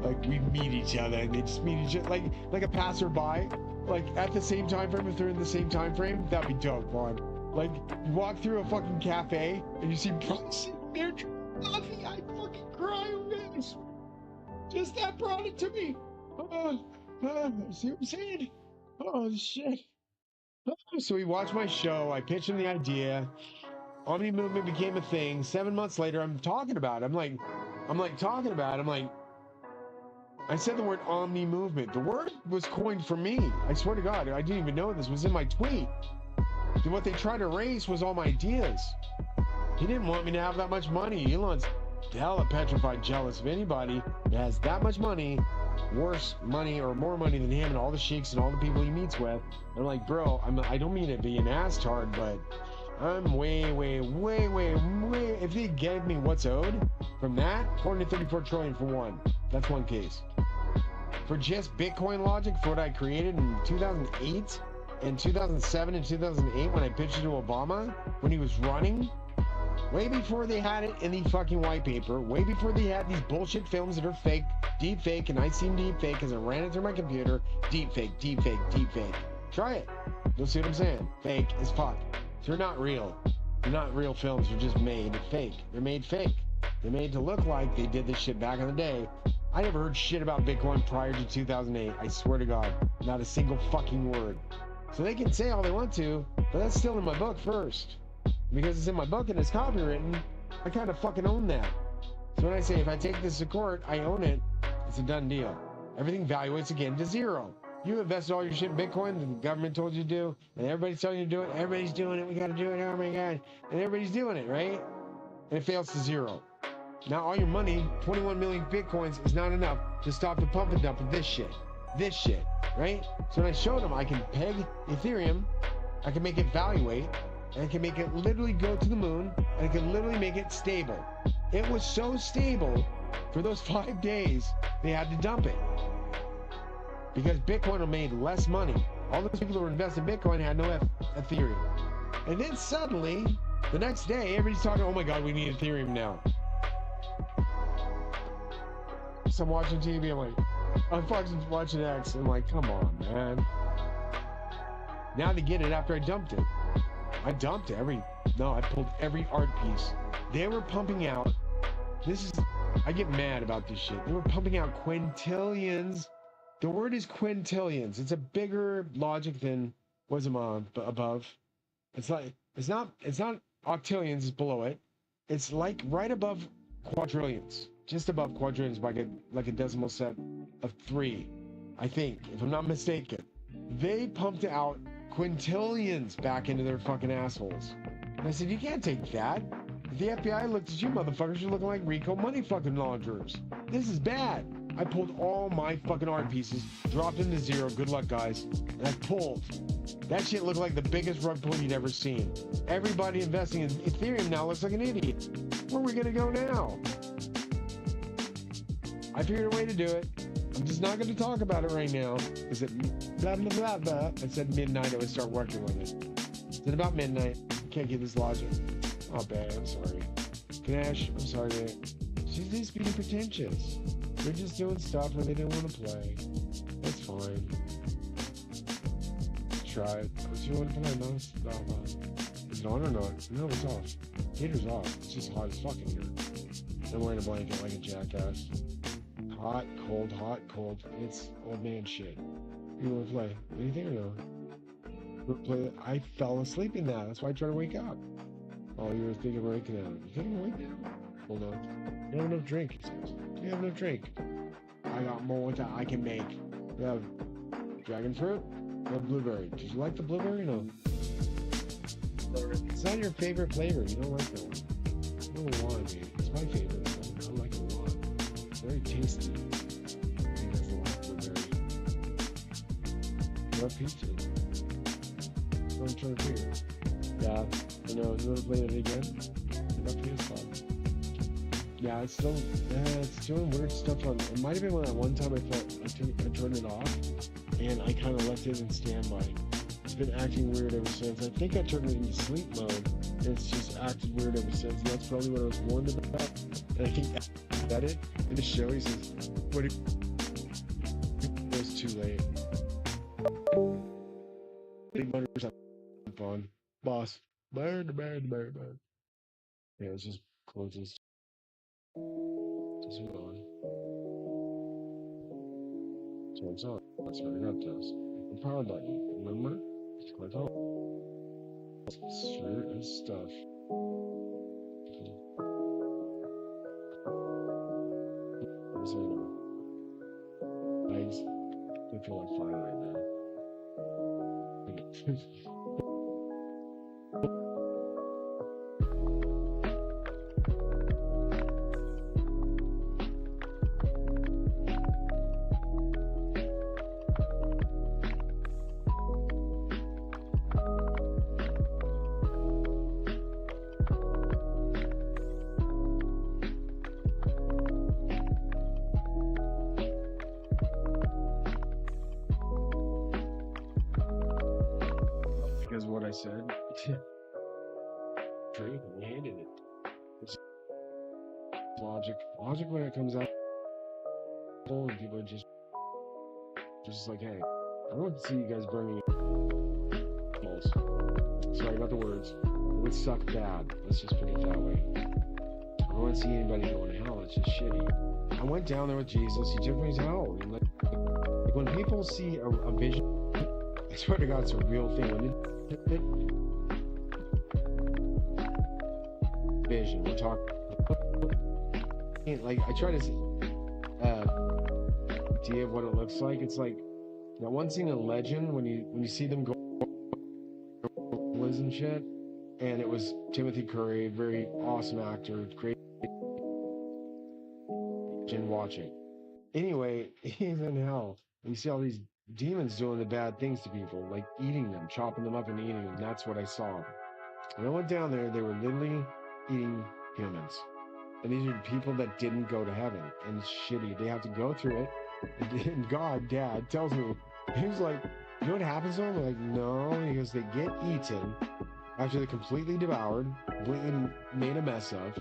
Like, we meet each other and they just meet each other like a passerby, like at the same time frame. If they're in the same time frame, that'd be dope, man. Like, you walk through a fucking cafe and you see Bryce sitting there drinking coffee. I fucking cry, man. Just that brought it to me. See what I'm saying? Oh shit. So he watched my show. I pitched him the idea. Omni movement became a thing. 7 months later, I'm talking about it. I'm like talking about it. I'm like, I said the word omni movement. The word was coined for me. I swear to God, I didn't even know this was in my tweet. And what they tried to erase was all my ideas. He didn't want me to have that much money. Elon's hella petrified jealous of anybody that has that much money, worse money or more money than him and all the sheiks and all the people he meets with. I'm like, bro, I don't mean to be an ass-tard, but I'm way, if they gave me what's owed from that, 434 trillion for one. That's one case. For just Bitcoin logic, for what I created in 2008 and 2007 and 2008 when I pitched it to Obama, when he was running, way before they had it in the fucking white paper, way before they had these bullshit films that are fake, deep fake, and I seen deep fake because I ran it through my computer, deep fake. Try it. You'll see what I'm saying. Fake as fuck. They're not real. They're not real films. They're just made fake. They're made fake. They're made to look like they did this shit back in the day. I never heard shit about Bitcoin prior to 2008. I swear to God. Not a single fucking word. So they can say all they want to, but that's still in my book first. Because it's in my book and it's copywritten, I kind of fucking own that. So when I say if I take this to court, I own it, it's a done deal. Everything valuates again to zero. You invested all your shit in Bitcoin, the government told you to do, and everybody's telling you to do it, everybody's doing it, we gotta do it, oh my God. And everybody's doing it, right? And it fails to zero. Now all your money, 21 million Bitcoins, is not enough to stop the pump and dump of this shit, right? So when I showed them I can peg Ethereum, I can make it valuate, and I can make it literally go to the moon, and I can literally make it stable. It was so stable For those 5 days, they had to dump it because Bitcoin made less money. All those people who were investing in Bitcoin had no Ethereum. And then suddenly, the next day, everybody's talking, oh my God, we need Ethereum now. So I'm watching TV, I'm fucking watching X, and I'm like, come on, man. Now they get it after I dumped it. I pulled every art piece. They were pumping out, I get mad about this shit. They were pumping out quintillions. The word is quintillions. It's a bigger logic than what's above. It's not octillions, it's below it. It's like right above quadrillions. Just above quadrillions by like a decimal set of 3, I think, if I'm not mistaken. They pumped out quintillions back into their fucking assholes. And I said, you can't take that. The FBI looked at you motherfuckers, you're looking like Rico money fucking launderers. This is bad. I pulled all my fucking art pieces, dropped them to 0, good luck guys, and I pulled. That shit looked like the biggest rug pull you'd ever seen. Everybody investing in Ethereum now looks like an idiot. Where are we gonna go now? I figured a way to do it. I'm just not going to talk about it right now. Is it blah, blah, blah, blah. I said midnight I would start working with it. Is it about midnight? I can't get this logic. Oh, bad. I'm sorry. Ganesh, I'm sorry, man. She's just being pretentious. They're just doing stuff where they don't want to play. That's fine. Try it. Do you want to play? No, it's not on. Is it on or not? No, it's off. Heater's off. It's just hot as fuck in here. I'm wearing a blanket like a jackass. Hot, cold. It's old man shit. You want to play anything or no? You want to play? I fell asleep in that. That's why I tried to wake up. Oh, you were thinking of waking up. You thinking of waking up? Hold on. You have enough drink, he says. Do you have enough drink? I got more that I can make. We have dragon fruit. We have blueberry. Did you like the blueberry? No. It's not your favorite flavor. You don't like that one. I don't know why, man. It's my favorite. I like it a lot. It's very tasty. You guys don't like blueberry. What pizza? That's what I'm trying to figure. Yeah, I know. You want to play it again? About PS5. Yeah, it's still, it's doing weird stuff on. It might have been when that one time I turned it off, and I kind of left it in standby. It's been acting weird ever since. I think I turned it into sleep mode, and it's just acted weird ever since. And that's probably what I was warned about. And I think that it in the show he says, "What? It was too late." Big motors up on boss. Bird. Yeah, it's just closes. Just hold on. So it's on. That's what I got this. The power button. Remember? Just click on. Sure and stuff. Legs. They feel like fire right now. Because what I said, true, we hated it. It's logic when it comes out, and people are just like, hey, I don't want to see you guys burning animals. Sorry about the words. It would suck bad. Let's just put it that way. I don't want to see anybody going to hell. It's just shitty. I went down there with Jesus. He took me to hell. And like when people see a vision, I swear to God, it's a real thing. When vision, we're talking like I try to idea of what it looks like. It's like that one scene in Legend when you see them go and shit, and it was Timothy Curry, very awesome actor, great watching. Anyway, he's in hell. And you see all these demons doing the bad things to people, like eating them, chopping them up and eating them. That's what I saw. When I went down there, they were literally eating humans. And these are people that didn't go to heaven. And it's shitty. They have to go through it. And God, Dad, tells me, he's like, you know what happens to them? I'm like, no, because they get eaten after they're completely devoured, completely made a mess of.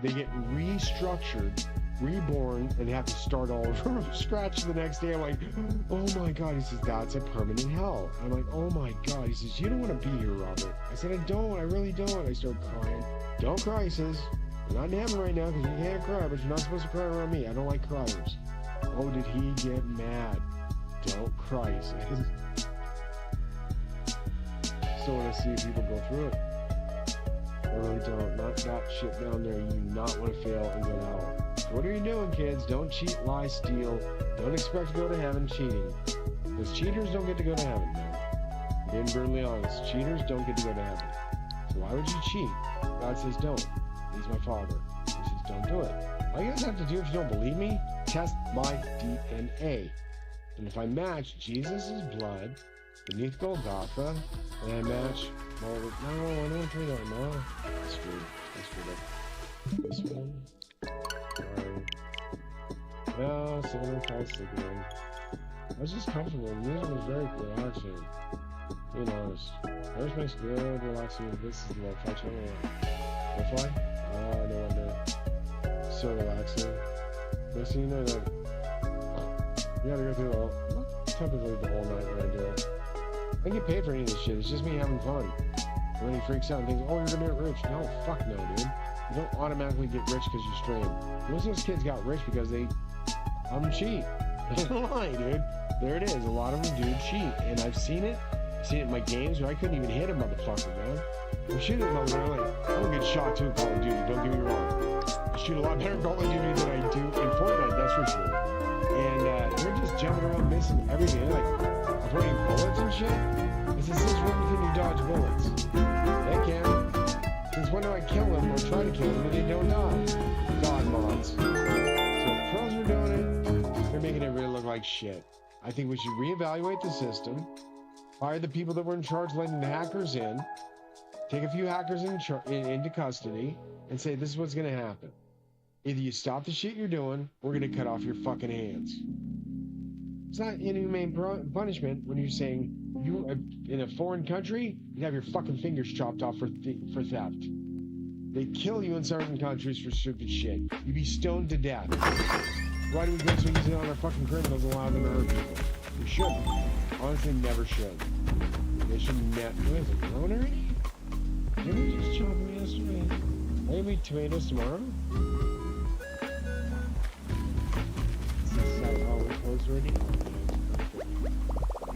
They get restructured, reborn, and have to start all over from scratch the next day. I'm like, oh my God. He says, that's a permanent hell. I'm like, oh my God. He says, you don't want to be here, Robert. I said, I don't. I really don't. I started crying. Don't cry, he says. You're not in heaven right now because you can't cry, but you're not supposed to cry around me. I don't like criers. Oh, did he get mad? Don't cry, he says. Still want to see people go through it. I really don't. Not that shit down there. You do not want to fail and go to hell. So what are you doing, kids? Don't cheat, lie, steal. Don't expect to go to heaven cheating. Because cheaters don't get to go to heaven, man. Being brutally honest. Cheaters don't get to go to heaven. So why would you cheat? God says don't. He's my father. He says don't do it. All you guys have to do if you don't believe me, test my DNA. And if I match Jesus' blood beneath Golgotha, and I match, well, no, I don't do that, no. That's screwed. I screwed up. This one. No, 705 stick again. I was just comfortable. The music was very relaxing. Being honest. Everything's good, relaxing. This is the lo-fi channel. Lo-fi? Oh, no wonder. So relaxing. But so you know that you gotta go through typically the whole night when I do it. I get paid for any of this shit. It's just me having fun. And then he freaks out and thinks, oh, you're gonna get rich. No, fuck no, dude. You don't automatically get rich because you stream. Most of those kids got rich because they cheat. That's a lie, dude. There it is. A lot of them do cheat. And I've seen it. I've seen it in my games where I couldn't even hit a motherfucker, man. I'm shooting them over there, like, I'm a good shot too in Call of Duty, don't get me wrong. I shoot a lot better in Call of Duty than I do in Fortnite, that's for sure. And they're just jumping around missing everything. Like, avoiding bullets and shit. It says, since when can you dodge bullets? They can. Since when do I kill them or try to kill them and they don't die? God mods. So if pros are doing it, they're making it really look like shit. I think we should reevaluate the system, fire the people that were in charge letting the hackers in, take a few hackers into custody, and say this is what's going to happen. Either you stop the shit you're doing, or we're going to cut off your fucking hands. It's not inhumane punishment when you're saying you in a foreign country, you have your fucking fingers chopped off for theft. They kill you in certain countries for stupid shit. You'd be stoned to death. Why do we go so easy on our fucking criminals and allow them to hurt people? We shouldn't. Honestly, never should. They should never. What is it, growing already? Didn't we just chop them yesterday? Maybe tomatoes tomorrow? Is this all we closed already?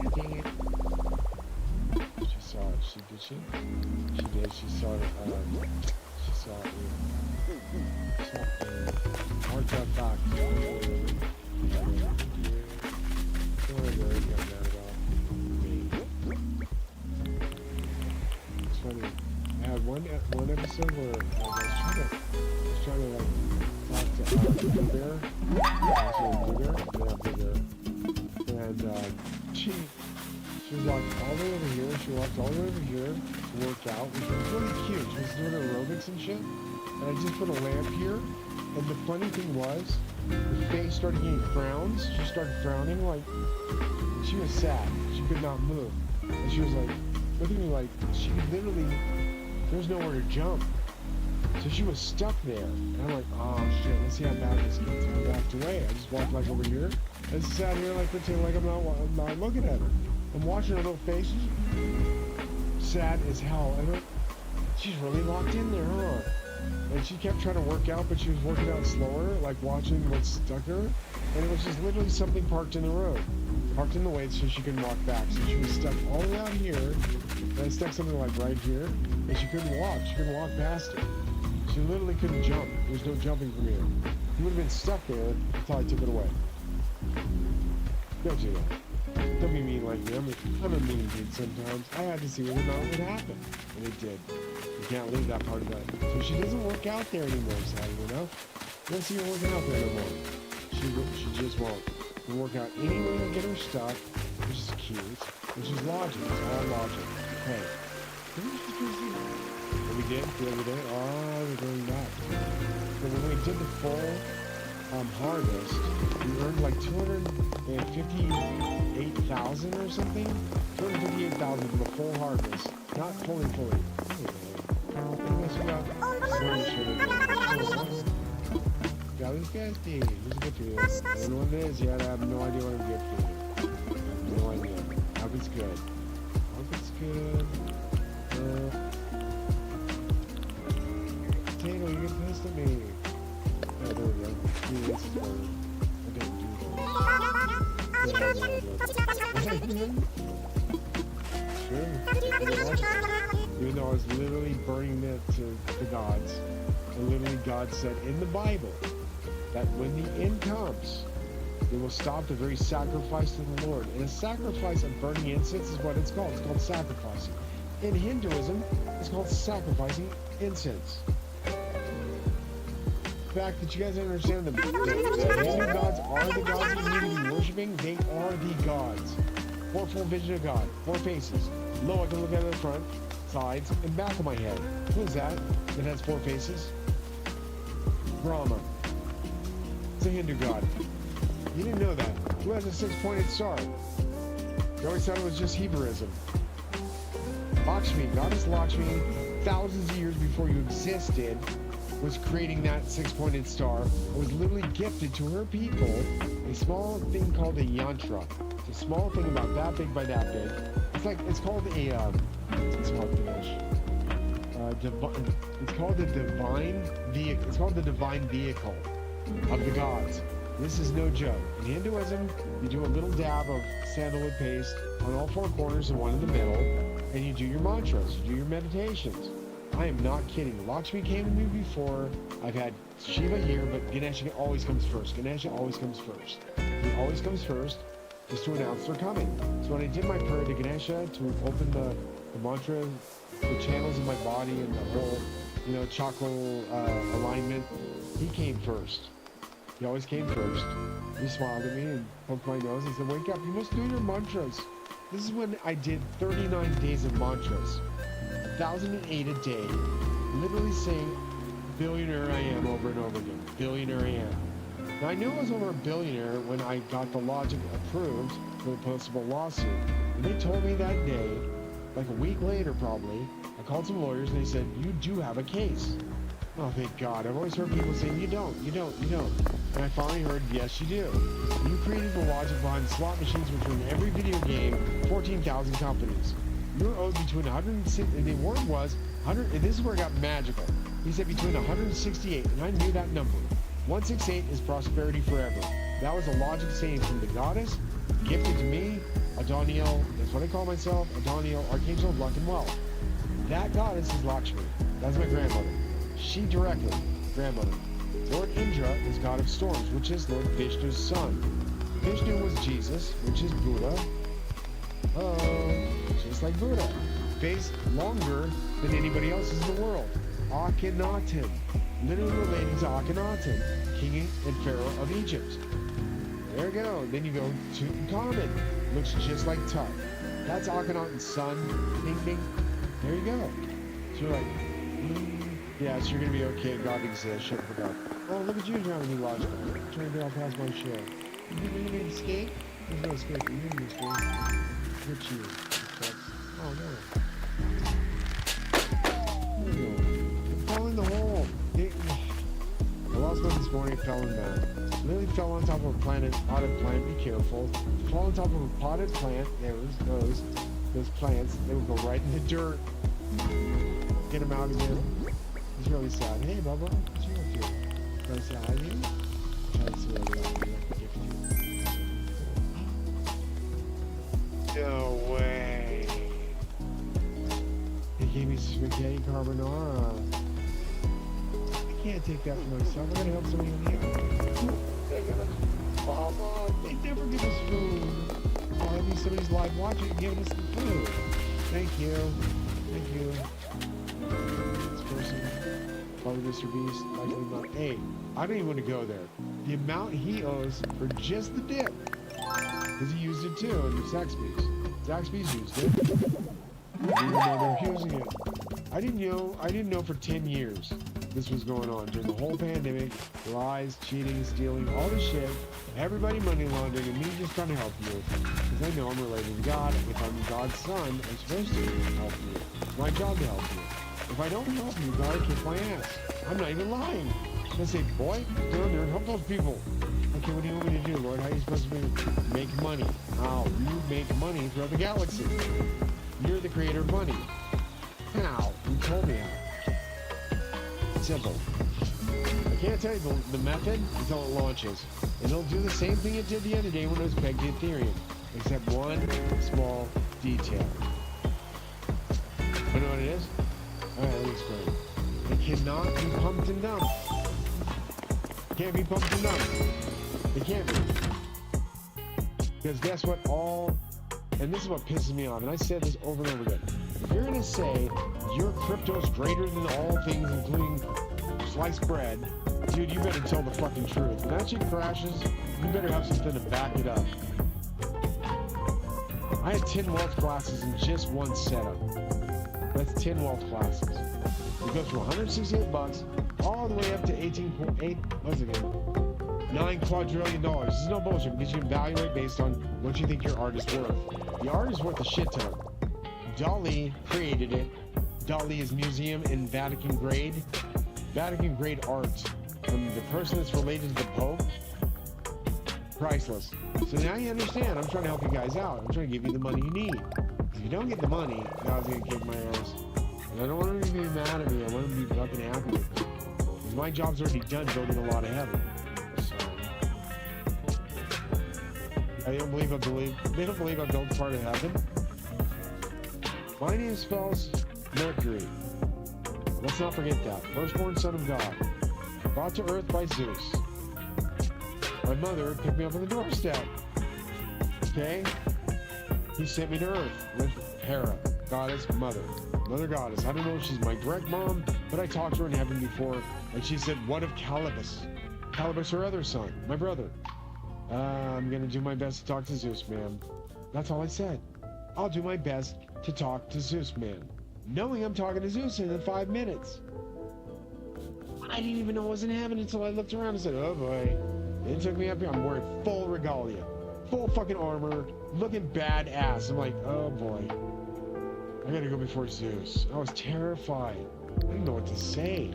Yeah, dang it. She saw it. Did she? She did. She saw it. She saw it. Hard to back. It's funny. I had one episode where I was trying to like talk to Blue Bear. Blue Bear? Yeah, Blue Bear. And she walked all the way over here. She walked all the way over here to work out, which was really cute. She was doing aerobics and shit. And I just put a lamp here. And the funny thing was, her face started getting frowns. She started frowning like she was sad. She could not move. And she was like, looking at me like she literally, there was nowhere to jump. So she was stuck there. And I'm like, oh shit, let's see how bad this gets. I walked away. I just walked like over here. I just sat here like pretend like I'm not looking at her. I'm watching her little face. Sad as hell. And like, she's really locked in there, huh? And she kept trying to work out, but she was working out slower, like watching what stuck her. And it was just literally something parked in the road. Parked in the way so she couldn't walk back. So she was stuck all the way out here. And I stuck something like right here. And she couldn't walk. She couldn't walk past it. She literally couldn't jump. There's no jumping from here. She would have been stuck there until I took it away. Don't do that. Don't be mean like me. I'm a mean dude sometimes. I had to see whether or not it would happen. And it did. You can't leave that part of that. So she doesn't work out there anymore, sadly enough. You don't see her working out there no more. She just won't. You work out anywhere to get her stuck, which is cute, which is logic. It's all logic. Hey, let me just What we did the other day? Oh, we're doing that. So when we did the full harvest, we earned like 258,000 or something. 258,000 for the full harvest, not fully. Got this gifty. This is good for you. I don't know what it is yet. I have no idea what I'm gifting. No idea. Hope it's good. Hope it's good. Potato, you get pissed at me. Oh, there we go. This is fun. I didn't do that. Even though I was literally burning it to the gods. And literally God said in the Bible that when the end comes, they will stop the very sacrifice to the Lord. And a sacrifice of burning incense is what it's called. It's called sacrificing. In Hinduism, it's called sacrificing incense. The fact that you guys understand the Hindu gods are the gods that you need to be worshiping. They are the gods. Fourfold vision of God. Four faces. Lo, I can look at the front, sides, and back of my head. Who is that has four faces? Brahma. It's a Hindu god. You didn't know that. Who has a six-pointed star? You always thought it was just Hebrewism. Lakshmi, goddess Lakshmi, thousands of years before you existed, was creating that six-pointed star. It was literally gifted to her people a small thing called a yantra. It's a small thing about that big by that big. It's called a it's called the divine vehicle. It's called the divine vehicle of the gods. This is no joke. In Hinduism, you do a little dab of sandalwood paste on all four corners and one in the middle, and you do your mantras, you do your meditations. I am not kidding. Lakshmi came to me before. I've had Shiva here, but Ganesha always comes first. Ganesha always comes first. He always comes first just to announce they're coming. So when I did my prayer to Ganesha to open the mantra, the channels in my body and the whole, chakra alignment, he came first. He always came first. He smiled at me and poked my nose and said, "Wake up, you must do your mantras." This is when I did 39 days of mantras. 1,008 a day. Literally saying, "Billionaire I am," over and over again. Billionaire I am. Now I knew I was over a billionaire when I got the logic approved for the possible lawsuit. And they told me that day, like a week later probably, I called some lawyers and they said, "You do have a case." Oh, thank God. I've always heard people saying, you don't. And I finally heard, yes, you do. You created the logic behind slot machines, which were in every video game, 14,000 companies. You're owed between 106, and the word was, 100, and this is where it got magical. He said between 168, and I knew that number. 168 is prosperity forever. That was a logic saying from the goddess, gifted to me, Adoniel, that's what I call myself, Adoniel, Archangel of Luck and Wealth. That goddess is Lakshmi. That's my grandmother. She directly, grandmother. Lord Indra is god of storms, which is Lord Vishnu's son. Vishnu was Jesus, which is Buddha. Just like Buddha. Face longer than anybody else in the world. Akhenaten. Literally relating to Akhenaten, king and pharaoh of Egypt. There you go. Then you go to Tutankhamun. Looks just like Tut. That's Akhenaten's son. Ding, ding. There you go. So you're like, yes, you're gonna be okay. God exists. Shut the fuck up. Oh, look at you trying to be logical. I'm trying to get all past my shit. You didn't even escape? There's no escape. You didn't escape. Hit you. Oh, no. There you go. Fall in the hole. I lost one this morning. Fell in that. Literally fell on top of a potted plant. Be careful. Fall on top of a potted plant. There's those plants. They would go right in the dirt. Get them out again. It's really sad. Hey, Bubba, what you up to? Trying to say hi to you? Trying to see what I can gift you. No way. They gave me spaghetti carbonara. I can't take that for myself. I gotta help somebody in here. Mama, they never give us food. Oh, that means somebody's live watching and giving us the food. Thank you. Thank you. This person, probably Mr. Beast, likely not. Hey, I don't even want to go there. The amount he owes for just the dip, because he used it too in Zaxby's. Zaxby's used it. I didn't even know they were using it. I I didn't know for 10 years this was going on during the whole pandemic. Lies, cheating, stealing, all this shit. Everybody money laundering, and me just trying to help you. Because I know I'm related to God. If I'm God's son, I'm supposed to help you. It's my job to help you. If I don't help you, God will kick my ass. I'm not even lying. I say, boy, go down there and help those people. Okay, what do you want me to do, Lord? How are you supposed to make money? How? You make money throughout the galaxy. You're the creator of money. How? You told me how. Simple. I can't tell you the method until it launches. And it'll do the same thing it did the other day when it was pegged to Ethereum. Except one small detail. You know what it is? Alright, let me explain. It cannot be pumped and dumped. It can't be pumped and dumped. It can't be. Because guess what? And this is what pisses me off, and I said this over and over again. If you're going to say your crypto's greater than all things, including sliced bread, dude, you better tell the fucking truth. When that shit crashes, you better have something to back it up. I had 10 wealth classes in just one setup. That's 10 wealth classes. It goes from $168 all the way up to 18.8, what's it again? $9 quadrillion. This is no bullshit because you evaluate based on what you think your art is worth. The art is worth a shit ton. Dali created it. Dali is museum in Vatican grade. Vatican grade art from the person that's related to the Pope. Priceless. So now you understand. I'm trying to help you guys out. I'm trying to give you the money you need. If you don't get the money, God's gonna kick my ass. And I don't want him to be mad at me. I want him to be fucking happy with me. Because my job's already done building a lot of heaven. They don't believe I built part of heaven. My name spells Mercury. Let's not forget that. Firstborn son of God. Brought to earth by Zeus. My mother picked me up on the doorstep. Okay? He sent me to earth with Hera, goddess, mother goddess. I don't know if she's my direct mom, but I talked to her in heaven before, and she said, what of Calibus? Calibus, her other son, my brother. I'm gonna do my best to talk to Zeus, man. That's all I said. I'll do my best to talk to Zeus, man. Knowing I'm talking to Zeus in 5 minutes. I didn't even know I was in heaven until I looked around and said, oh boy. They took me up here. I'm wearing full regalia. Full fucking armor. Looking badass. I'm like, oh boy. I gotta go before Zeus. I was terrified. I didn't know what to say.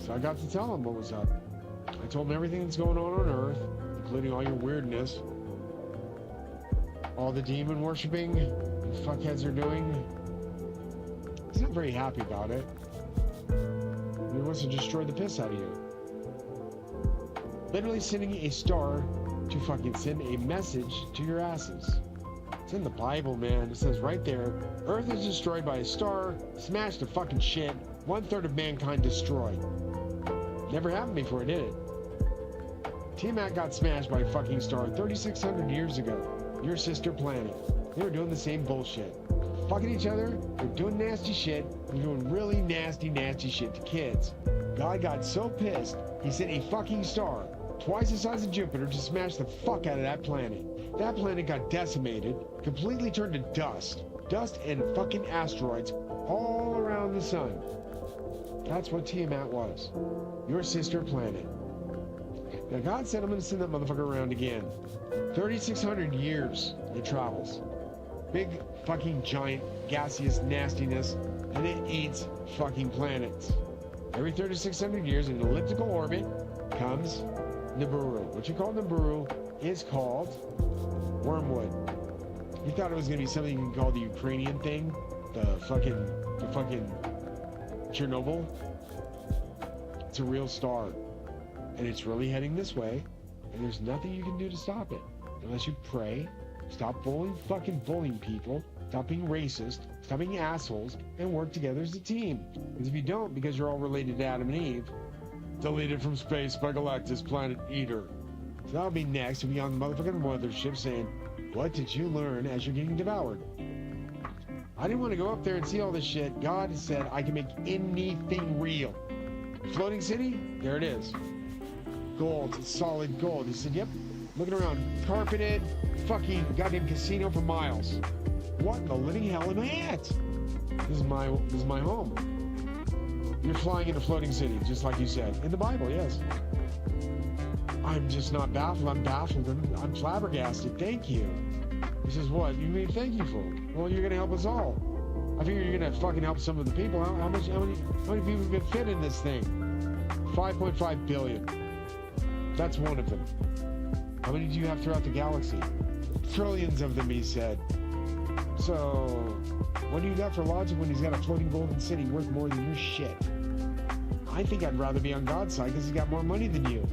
So I got to tell him what was up. I told him everything that's going on Earth, including all your weirdness, all the demon worshipping you fuckheads are doing. He's not very happy about it. He wants to destroy the piss out of you. Literally sending a star to fucking send a message to your asses. It's in the Bible, man. It says right there, Earth is destroyed by a star, smashed to fucking shit, 1/3 of mankind destroyed. Never happened before, did it? Tiamat got smashed by a fucking star 3,600 years ago. Your sister planet. They were doing the same bullshit. Fucking each other, they're doing nasty shit, and doing really nasty shit to kids. God got so pissed, he sent a fucking star, twice the size of Jupiter, to smash the fuck out of that planet. That planet got decimated, completely turned to dust. Dust and fucking asteroids all around the sun. That's what Tiamat was. Your sister planet. Now God said, I'm going to send that motherfucker around again. 3,600 years it travels. Big fucking giant gaseous nastiness, and it eats fucking planets. Every 3,600 years in an elliptical orbit comes Nibiru. What you call Nibiru is called wormwood. You thought it was going to be something you can call the Ukrainian thing? The fucking Chernobyl? It's a real star. And it's really heading this way, and there's nothing you can do to stop it. Unless you pray, stop fucking bullying people, stop being racist, stop being assholes, and work together as a team. Because if you don't, because you're all related to Adam and Eve, deleted from space by Galactus Planet Eater. So that'll be next. We'll be on the motherfucking mothership saying, what did you learn as you're getting devoured? I didn't want to go up there and see all this shit. God said I can make anything real. Floating city? There it is. Gold, solid gold. He said, yep, looking around, carpeted, fucking goddamn casino for miles. What in the living hell am I at? This is my home. You're flying into floating city, just like you said. In the Bible, yes. I'm just not baffled. I'm baffled. I'm flabbergasted. Thank you. He says, what? You mean thank you for? Well, you're going to help us all. I figure you're going to fucking help some of the people. How many people can fit in this thing? 5.5 billion. That's one of them. How many do you have throughout the galaxy? Trillions of them, he said. So, what do you got for logic when he's got a floating golden city worth more than your shit? I think I'd rather be on God's side because he's got more money than you.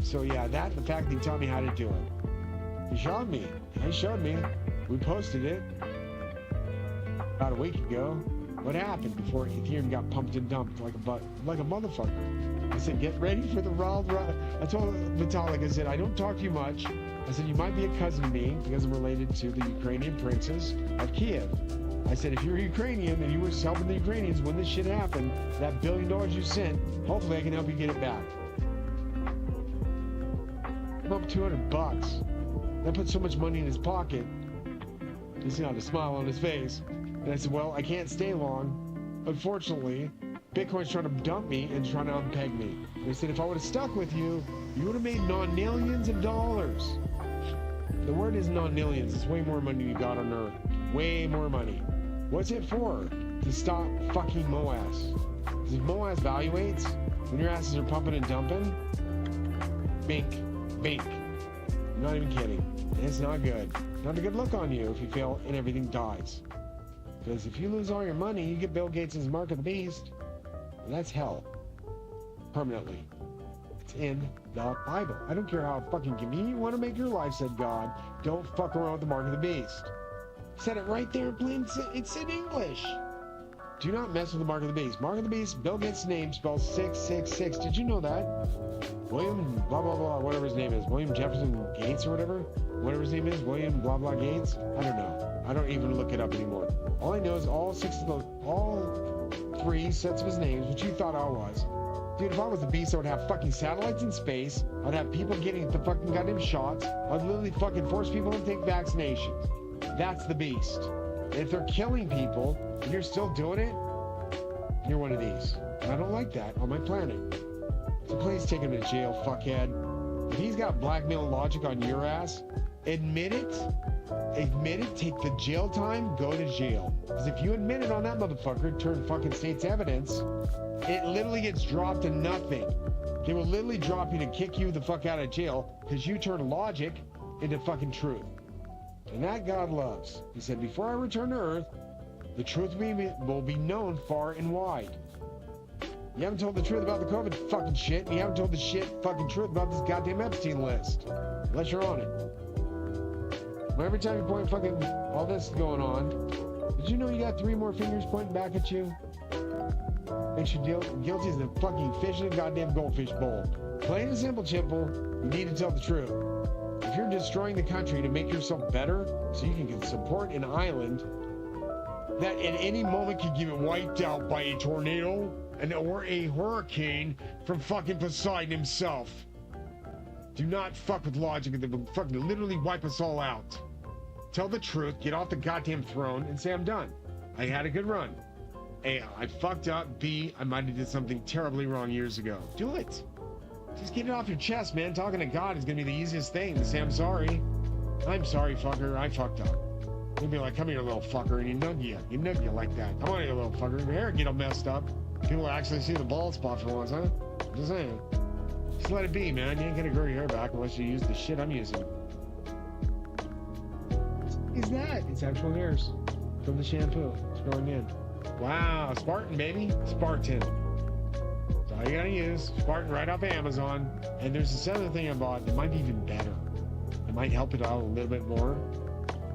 So yeah, that and the fact that he taught me how to do it. He showed me. He showed me. We posted it about a week ago. What happened before Ethereum got pumped and dumped like a motherfucker? I said, get ready for the wild ride. I told Vitalik, I said, I don't talk to you much. I said, you might be a cousin to me because I'm related to the Ukrainian princes of Kiev. I said, if you're Ukrainian and you were helping the Ukrainians when this shit happened, that $1 billion you sent, hopefully I can help you get it back. I'm up $200. That put so much money in his pocket. He's got a smile on his face. And I said, well, I can't stay long. Unfortunately, Bitcoin's trying to dump me and trying to unpeg me. They said, if I would have stuck with you, you would have made non-millions of dollars. The word is non-millions. It's way more money you got on Earth. Way more money. What's it for? To stop fucking MOAS. Because if MOAS valuates, when your asses are pumping and dumping, bink, bink. I'm not even kidding. It's not good. Not a good look on you if you fail and everything dies. Because if you lose all your money, you get Bill Gates' mark of the beast. And that's hell. Permanently. It's in the Bible. I don't care how fucking convenient you want to make your life, said God. Don't fuck around with the mark of the beast. Said it right there in plain, it's in English. Do not mess with the mark of the beast. Mark of the beast, Bill Gates' name spells 666. Did you know that? William blah blah blah, whatever his name is. William Jefferson Gates or whatever? Whatever his name is, William blah blah Gates? I don't know. I don't even look it up anymore. All I know is all three sets of his names, which you thought I was. Dude, if I was the beast, I would have fucking satellites in space. I'd have people getting the fucking goddamn shots. I'd literally fucking force people to take vaccinations. That's the beast. And if they're killing people and you're still doing it, you're one of these. And I don't like that on my planet. So please take him to jail, fuckhead. If he's got blackmail logic on your ass, admit it. Admit it, take the jail time, go to jail. Because if you admit it on that motherfucker, turn fucking state's evidence, it literally gets dropped to nothing. They will literally drop you to kick you the fuck out of jail because you turn logic into fucking truth. And that God loves. He said, before I return to earth, the truth will be known far and wide. You haven't told the truth about the COVID fucking shit, and you haven't told the fucking truth about this goddamn Epstein list. Unless you're on it. Well, every time you point fucking all this going on, did you know you got 3 more fingers pointing back at you? Makes you guilty as the fucking fish in a goddamn goldfish bowl. Plain and simple, Chimple, you need to tell the truth. If you're destroying the country to make yourself better so you can support an island that at any moment could get wiped out by a tornado or a hurricane from fucking Poseidon himself. Do not fuck with logic. They will fucking literally wipe us all out. Tell the truth, get off the goddamn throne, and say I'm done. I had a good run. A, I fucked up. B, I might have did something terribly wrong years ago. Do it. Just get it off your chest, man. Talking to God is gonna be the easiest thing. To say I'm sorry. I'm sorry, fucker. I fucked up. He'll be like, come here, little fucker, and you nug you like that. Come on here, little fucker. Your hair get all messed up. People actually see the bald spot for once, huh? I'm just saying. Just let it be, man. You ain't gonna grow your hair back unless you use the shit I'm using. What is that? It's actual hairs from the shampoo. It's growing in. Wow, Spartan, baby. Spartan. That's all you gotta use. Spartan right off Amazon. And there's this other thing I bought that might be even better. It might help it out a little bit more.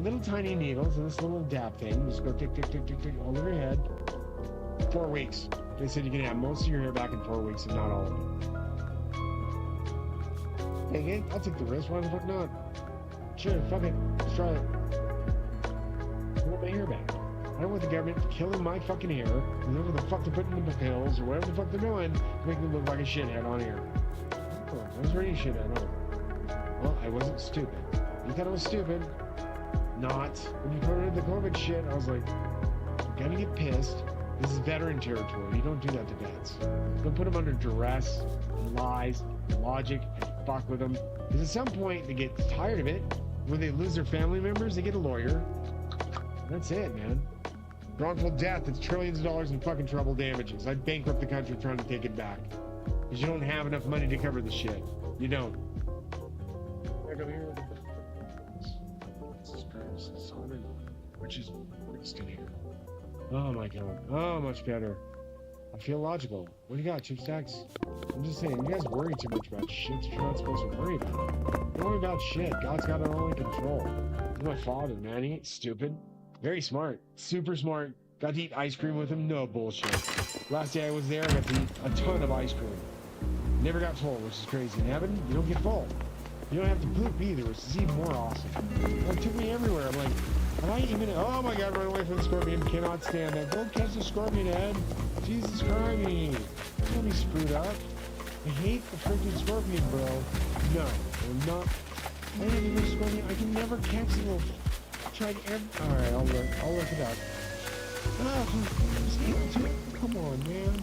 Little tiny needles and this little dab thing. Just go tick, tick, tick, tick, tick all over your head. 4 weeks. They said you can have most of your hair back in 4 weeks and not all of it. Dang it, I'll take the risk. Why the fuck not? Sure, fuck it. Let's try it. I want my hair back. I don't want the government killing my fucking hair, whatever the fuck they're putting in the pills, or whatever the fuck they're doing, to make me look like a shithead on air. Oh, I was already a shithead, oh. Well, I wasn't stupid. You thought I was stupid? Not. When you put in the COVID shit, I was like, gonna get pissed. This is veteran territory. You don't do that to vets. You don't put them under duress, lies, logic, and fuck with them. Because at some point they get tired of it. When they lose their family members, they get a lawyer. That's it, man. Wrongful death, it's trillions of dollars in fucking trouble damages. I'd bankrupt the country trying to take it back. Because you don't have enough money to cover the shit. You don't. Which is worst in here. Oh my god. Oh, much better. I feel logical. What do you got, Chip Stacks? I'm just saying, you guys worry too much about shit you're not supposed to worry about. Don't worry about shit. God's got it all in control. He's my father, man. He ain't stupid. Very smart. Super smart. Got to eat ice cream with him. No bullshit. Last day I was there, I got to eat a ton of ice cream. Never got full, which is crazy. In heaven, you don't get full. You don't have to poop either, which is even more awesome. It took me everywhere. I'm like, am I even... Oh my god, run away from the scorpion. Cannot stand that. Don't catch the scorpion, Ed. Jesus Christ. Don't be screwed up. I hate the freaking scorpion, bro. No, I'm not... I didn't even scorpion. I can never catch the little... I tried every... Alright, I'll look it up. Oh, just eat it too. Come on, man.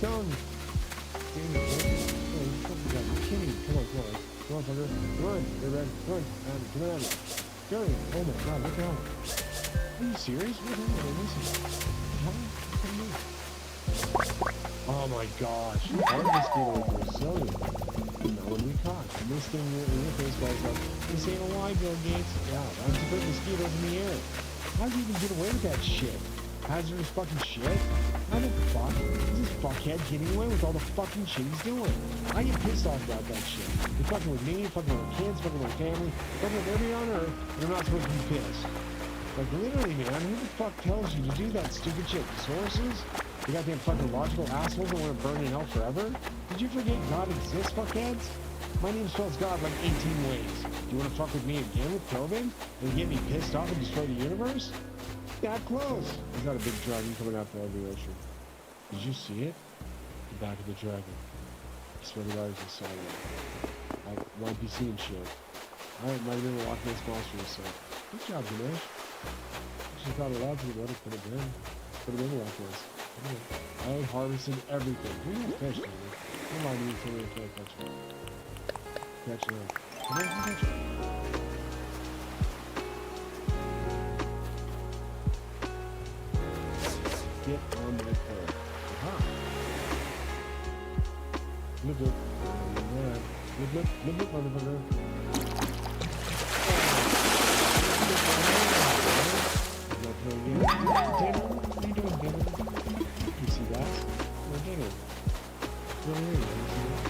Done. Come on, fucker. Run. You're ready. Run. Come on. Go. Oh my god, look out. Are you serious? What is Oh my gosh. How did this get over Brazilian? You know, when we caught. And this thing in your face was like, this ain't a lie, Bill Gates. Yeah, why don't you put mosquitoes in the air? How'd you even get away with that shit? Hazardous fucking shit? How the fuck is this fuckhead getting away with all the fucking shit he's doing? I get pissed off about that shit. You're fucking with me, fucking with kids, fucking with my family, fucking with everybody on earth, and I'm not supposed to be pissed. Like, literally, man, who the fuck tells you to do that stupid shit? The sources? The goddamn fucking logical assholes that want to burn in hell forever? Did you forget God exists, fuckheads? My name spells God like 18 ways. Do you want to fuck with me again with COVID? And get me pissed off and destroy the universe? That close. There's not a big dragon coming out there of the ocean. Did you see it? The back of the dragon. I swear to God, I just saw that. Like YPC and shit. I might have been a Loch Ness monster or so. Good job, Ganesh. I just thought a lot of what it could have been. Could have been a Loch Ness. I harvested everything. You're not fish, man. Come on, you tell me if I catch it. Catch it. Come on, catch it. Get on my pole. Aha. Look, look. Alright. Look, motherfucker. What are you doing, Denver? You see that? No, Denver. Go here, you see that?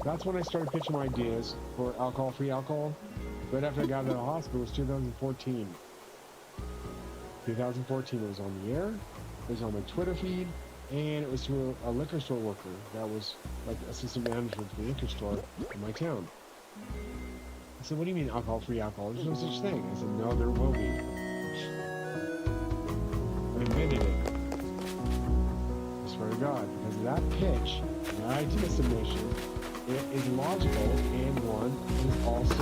That's when I started pitching my ideas for alcohol-free alcohol. Right after I got out of the hospital, it was 2014. 2014, it was on the air, it was on my Twitter feed, and it was to a liquor store worker that was like assistant manager for the liquor store in my town. I said, what do you mean alcohol-free alcohol? There's no such thing. I said, no, there will be. I invented it. I swear to God, because of that pitch, that idea submission, it is logical, and one is also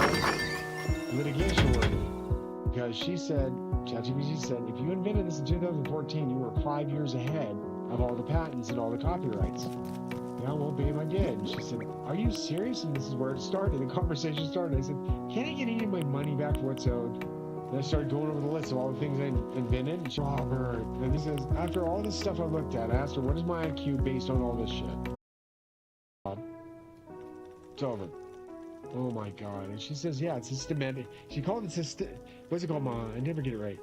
litigation worthy. Because she said, ChatGPT said, if you invented this in 2014, you were 5 years ahead of all the patents and all the copyrights. Yeah, well, babe, I did. And she said, are you serious? And this is where it started. The conversation started. I said, can I get any of my money back for what's owed? And I started going over the list of all the things I invented. And she said, Robert. And he says, after all this stuff I looked at, I asked her, what is my IQ based on all this shit? It's over. Oh my God. And she says, yeah, it's systematic. She called it what's it called, Ma? I never get it right.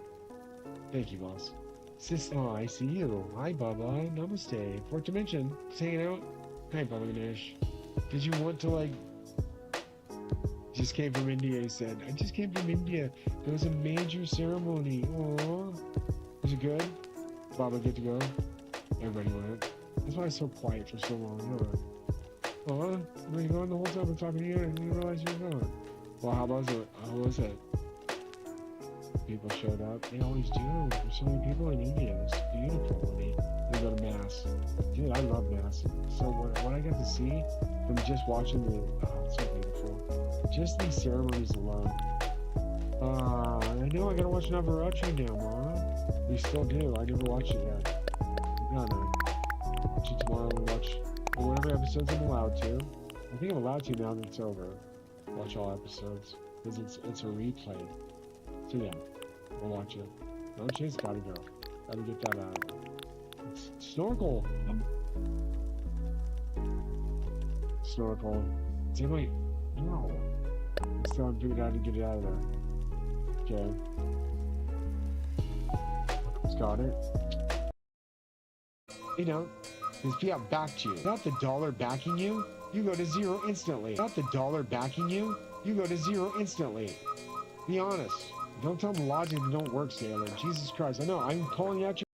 Thank you, boss. Oh, I see you. Hi, Bubba. Namaste. Fourth dimension. Just hanging out. Hi, Bubba Ganesh. Did you want to, like... Just came from India, he said. I just came from India. There was a major ceremony. Aww. Was it good? Baba, good to go? Everybody went. That's why I was so quiet for so long. Huh? Aw, where you going the whole time I'm talking to you and you didn't realize you were going? Well, how was it? How was it? People showed up. They always do. There's so many people in India. It's beautiful. They go to Mass. Dude, I love Mass. So what I got to see from just watching it's so beautiful. Just these ceremonies alone. I know I gotta watch Navaratri now, Ma. We still do. I never watched it yet. No. Watch it tomorrow and watch whatever episodes I'm allowed to. I think I'm allowed to now that it's over. Watch all episodes. Because it's a replay. So yeah, we'll watch it. No chase, gotta go. Gotta get that out. Snorkel. Snorkel. See, wait. No. I still haven't figured out how to get it out of there. Okay. Just got it. You know, his fiat backed you. Not the dollar backing you, you go to zero instantly. Not the dollar backing you, you go to zero instantly. Be honest. Don't tell them logic don't work, Sailor. Jesus Christ. I know, I'm calling out your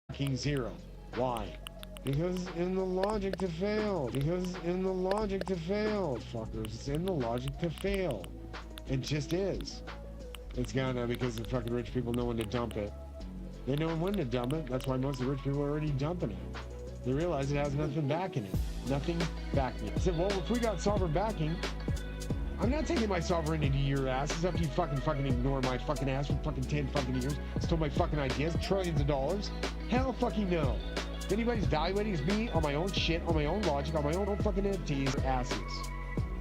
backing zero. Why? Because it's in the logic to fail. Because it's in the logic to fail, fuckers. It's in the logic to fail. It just is. It's gonna, because the fucking rich people know when to dump it. They know when to dump it. That's why most of the rich people are already dumping it. They realize it has nothing backing it. Nothing backing it. I said, well, if we got sovereign backing, I'm not taking my sovereignty to your asses after you fucking ignore my fucking ass for fucking 10 fucking years. Stole my fucking ideas, trillions of dollars. Hell fucking no. If anybody's evaluating is me on my own shit, on my own logic, on my own fucking entities, asses.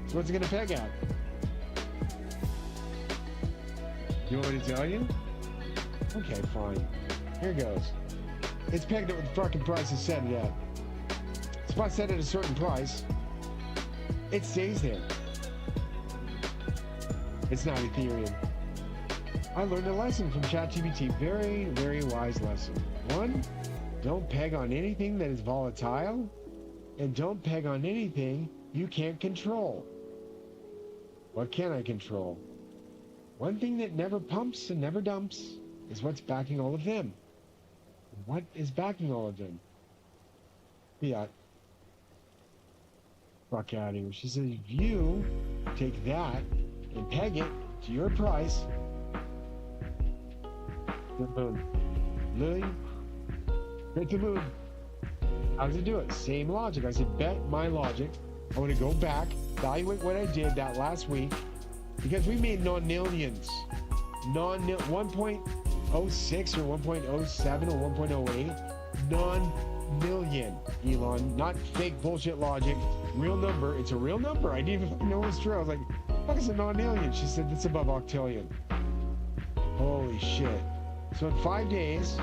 So what's it gonna peg at? You want me to tell you? Okay, fine. Here goes. It's pegged at what the fucking price is set at. It's not set at a certain price. It stays there. It's not Ethereum. I learned a lesson from ChatGPT. Very, very wise lesson. One, don't peg on anything that is volatile, and don't peg on anything you can't control. What can I control? One thing that never pumps and never dumps is what's backing all of them. What is backing all of them? Fiat. Fuck out of here. She says, if you take that and peg it to your price, the moon. Lily, hit the moon. How does it do it? Same logic. I said, bet my logic. I want to go back, evaluate what I did that last week, because we made non-millions. 1.06 or 1.07 or 1.08. Non-million, Elon. Not fake bullshit logic. Real number. It's a real number. I didn't even know it was true. I was like, fuck is a non-million? She said, it's above octillion. Holy shit. So in 5 days,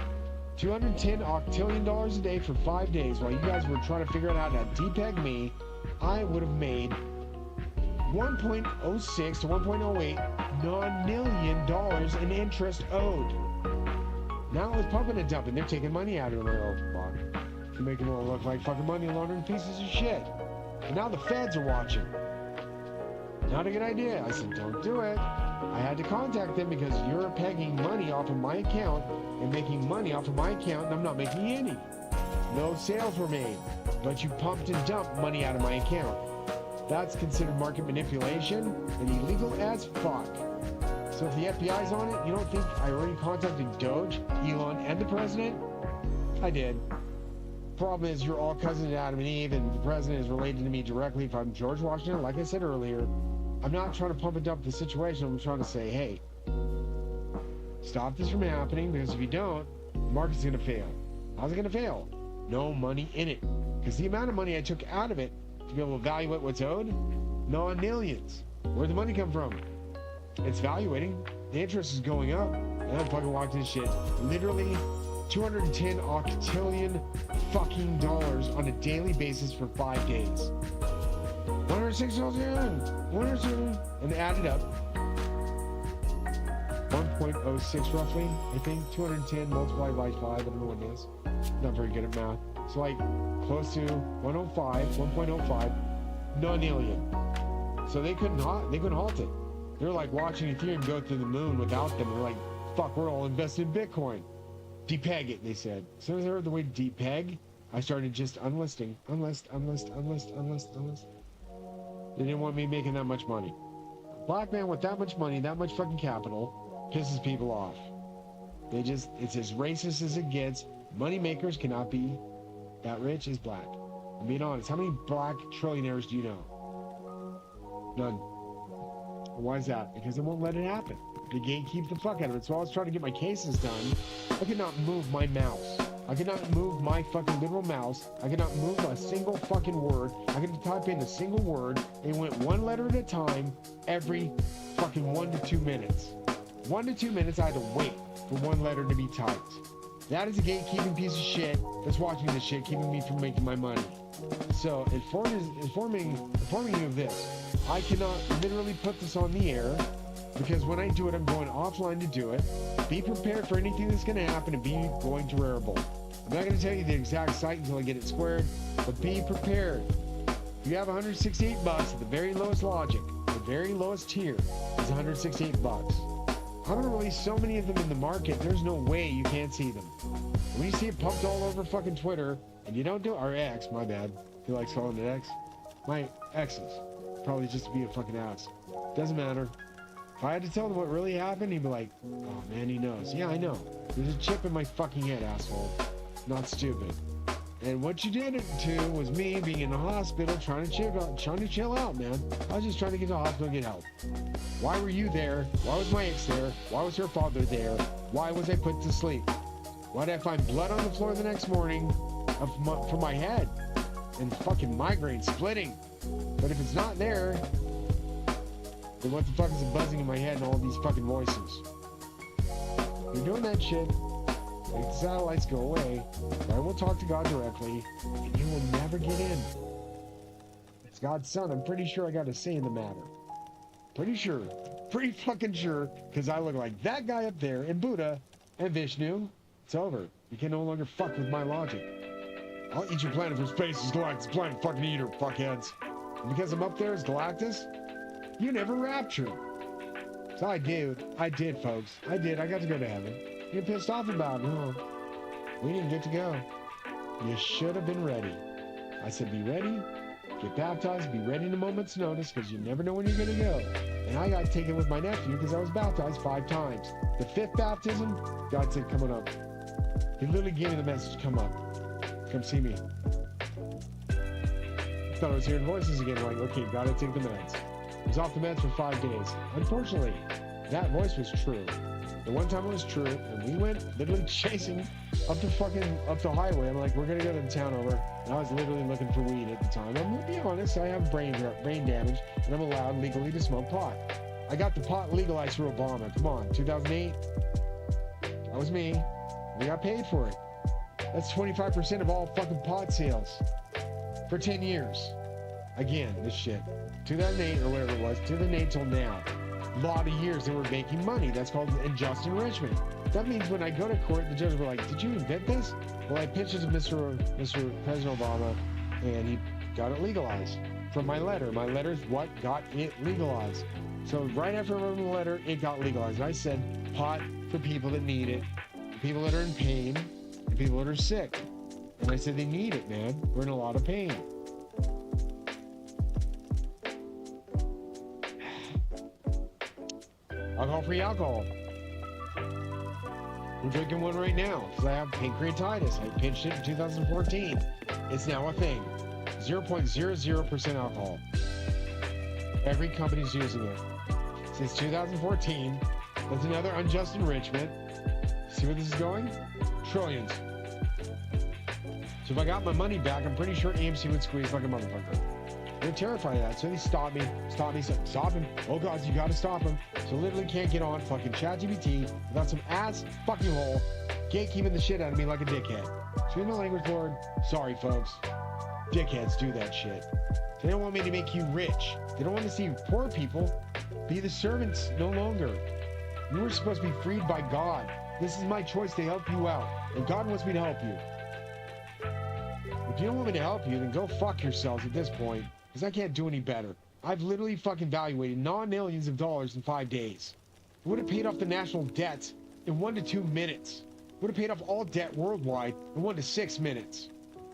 $210 octillion a day for 5 days, while you guys were trying to figure out how to depeg me, I would have made 1.06 to 1.08 non-million dollars in interest owed. Now it's pumping and dumping. They're taking money out of it. Oh, fuck. You're making them all look like fucking money laundering pieces of shit. And now the feds are watching. Not a good idea. I said, don't do it. I had to contact them because you're pegging money off of my account and making money off of my account, and I'm not making any. No sales were made, but you pumped and dumped money out of my account. That's considered market manipulation and illegal as fuck. So if the FBI's on it, you don't think I already contacted Doge, Elon, and the president? I did. Problem is, you're all cousins to Adam and Eve, and the president is related to me directly. If I'm George Washington, like I said earlier, I'm not trying to pump and dump the situation. I'm trying to say, hey, stop this from happening, because if you don't, the market's going to fail. How's it going to fail? No money in it. Because the amount of money I took out of it to be able to evaluate what's owed, non-millions. Where'd the money come from? It's valuating. The interest is going up. And I fucking watch this shit. Literally 210 octillion fucking dollars on a daily basis for 5 days. 106 and add it up. 1.06 roughly, I think. 210 multiplied by 5, I don't know what it is. Not very good at math. So like close to 1.05, non-alien. So they couldn't halt it. They're like watching Ethereum go through the moon without them. They're like, fuck, we're all invested in Bitcoin. Depeg it, they said. As soon as I heard the word depeg, I started just unlisting. Unlist. They didn't want me making that much money. Black man with that much money, that much fucking capital, pisses people off. It's as racist as it gets. Money makers cannot be that rich as black. I'm being honest. How many black trillionaires do you know? None. Why is that? Because they won't let it happen. They gatekeep the fuck out of it. So I was trying to get my cases done. I could not move my mouse. I could not move my fucking literal mouse. I could not move a single fucking word. I could type in a single word. It went one letter at a time every fucking 1 to 2 minutes. 1 to 2 minutes I had to wait for one letter to be typed. That is a gatekeeping piece of shit that's watching this shit, keeping me from making my money. So informing you of this, I cannot literally put this on the air because when I do it, I'm going offline to do it. Be prepared for anything that's going to happen and be going to Rarible. I'm not going to tell you the exact site until I get it squared, but be prepared. If you have 168 bucks at the very lowest logic, the very lowest tier is 168 bucks. I'm going to release so many of them in the market, there's no way you can't see them. When you see it pumped all over fucking Twitter, and you don't do it, or X, my bad. He likes calling it X. My exes. Probably just to be a fucking ass. Doesn't matter. If I had to tell him what really happened, he'd be like, oh man, he knows. Yeah, I know. There's a chip in my fucking head, asshole. Not stupid. And what you did it to was me being in the hospital trying to chill out, man. I was just trying to get to the hospital and get help. Why were you there? Why was my ex there? Why was her father there? Why was I put to sleep? Why did I find blood on the floor the next morning from my head? And fucking migraine splitting. But if it's not there, then what the fuck is it buzzing in my head and all these fucking voices? You're doing that shit. Make the satellites go away. I will talk to God directly, and you will never get in. It's God's son. I'm pretty sure I got a say in the matter. Pretty sure. Pretty fucking sure, because I look like that guy up there, and Buddha, and Vishnu. It's over. You can no longer fuck with my logic. I'll eat your planet from space as Galactus planet fucking eater, fuckheads. And because I'm up there as Galactus, you never raptured. So I did, folks. I did. I got to go to heaven. You're pissed off about it, huh? We didn't get to go. You should have been ready. I said, be ready, get baptized, be ready in a moment's notice, because you never know when you're going to go. And I got taken with my nephew because I was baptized 5 times. The 5th baptism, God said, coming up. He literally gave me the message, come up. Come see me. I thought I was hearing voices again, like, okay, gotta take the meds. I was off the meds for 5 days. Unfortunately, that voice was true. The one time it was true, and we went literally chasing up the highway. I'm like, we're gonna go to the town over. And I was literally looking for weed at the time. I'm gonna be honest, I have brain damage, and I'm allowed legally to smoke pot. I got the pot legalized through Obama. Come on, 2008. That was me. We got paid for it. That's 25% of all fucking pot sales for 10 years. Again, this shit. 2008 or whatever it was, 2008 till now. A lot of years they were making money. That's called unjust enrichment. That means when I go to court, the judge will be like, did you invent this? Well, I pitched it to Mr. President Obama, and he got it legalized from my letter. My letter is what got it legalized. So right after I wrote the letter, it got legalized. And I said, pot for people that need it, people that are in pain, and people that are sick. And I said, they need it, man. We're in a lot of pain. Alcohol-free alcohol. We're drinking one right now because I have pancreatitis. I pinched it in 2014. It's now a thing. 0.00% alcohol. Every company's using it. Since 2014, that's another unjust enrichment. See where this is going? Trillions. So if I got my money back, I'm pretty sure AMC would squeeze like a motherfucker. They're terrified of that. So they stop me, stop him. Oh God, you gotta stop him. So literally can't get on fucking ChatGPT without some ass fucking hole gatekeeping the shit out of me like a dickhead. Excuse my language, Lord. Sorry, folks. Dickheads do that shit. They don't want me to make you rich. They don't want to see poor people be the servants no longer. You were supposed to be freed by God. This is my choice to help you out. And God wants me to help you. If you don't want me to help you, then go fuck yourselves at this point. Because I can't do any better. I've literally fucking valuated non-millions of dollars in 5 days. It would have paid off the national debts in 1 to 2 minutes. It would have paid off all debt worldwide in 1 to 6 minutes.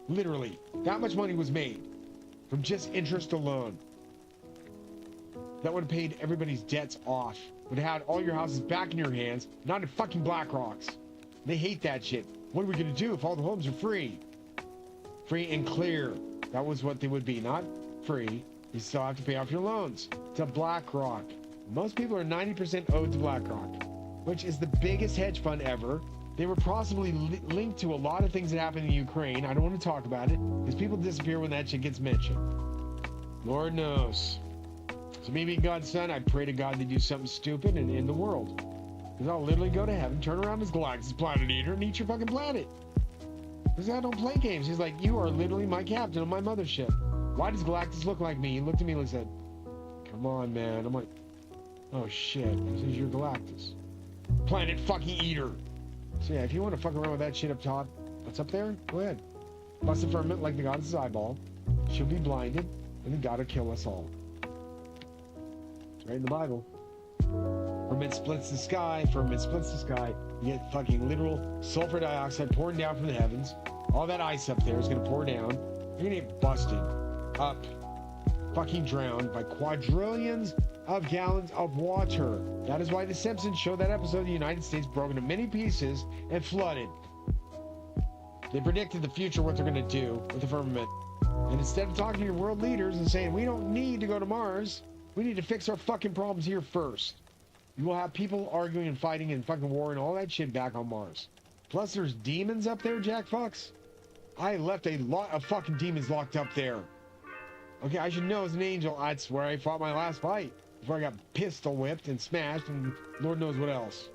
Literally. That much money was made. From just interest alone. That would have paid everybody's debts off. Would have had all your houses back in your hands, not in fucking BlackRock's. They hate that shit. What are we gonna do if all the homes are free? Free and clear. That was what they would be. Not free. You still have to pay off your loans to BlackRock. Most people are 90% owed to BlackRock, which is the biggest hedge fund ever. They were possibly linked to a lot of things that happened in Ukraine. I don't want to talk about it because people disappear when that shit gets mentioned. Lord knows. So me being God's son, I pray to God to do something stupid and end the world. Because I'll literally go to heaven, turn around as Galactus Planet Eater, and eat your fucking planet. Because I don't play games. He's like, you are literally my captain on my mothership. Why does Galactus look like me? He looked at me and said, come on, man. I'm like, oh shit, this is your Galactus. Planet fucking Eater. So yeah, if you want to fuck around with that shit up top, what's up there? Go ahead. Bust the firmament like the goddess' eyeball. She'll be blinded, and then God will kill us all. It's right in the Bible. Firmament splits the sky. Firmament splits the sky. You get fucking literal sulfur dioxide pouring down from the heavens. All that ice up there is gonna pour down. You're gonna get busted up, fucking drowned by quadrillions of gallons of water. That is why The Simpsons showed that episode of the United States broke into many pieces and flooded. They predicted the future, what they're going to do with the firmament. And instead of talking to your world leaders and saying, we don't need to go to Mars, we need to fix our fucking problems here first. You will have people arguing and fighting and fucking war and all that shit back on Mars. Plus there's demons up there, Jack Fucks. I left a lot of fucking demons locked up there. Okay, I should know as an angel, that's where I fought my last fight. Before I got pistol whipped and smashed and Lord knows what else.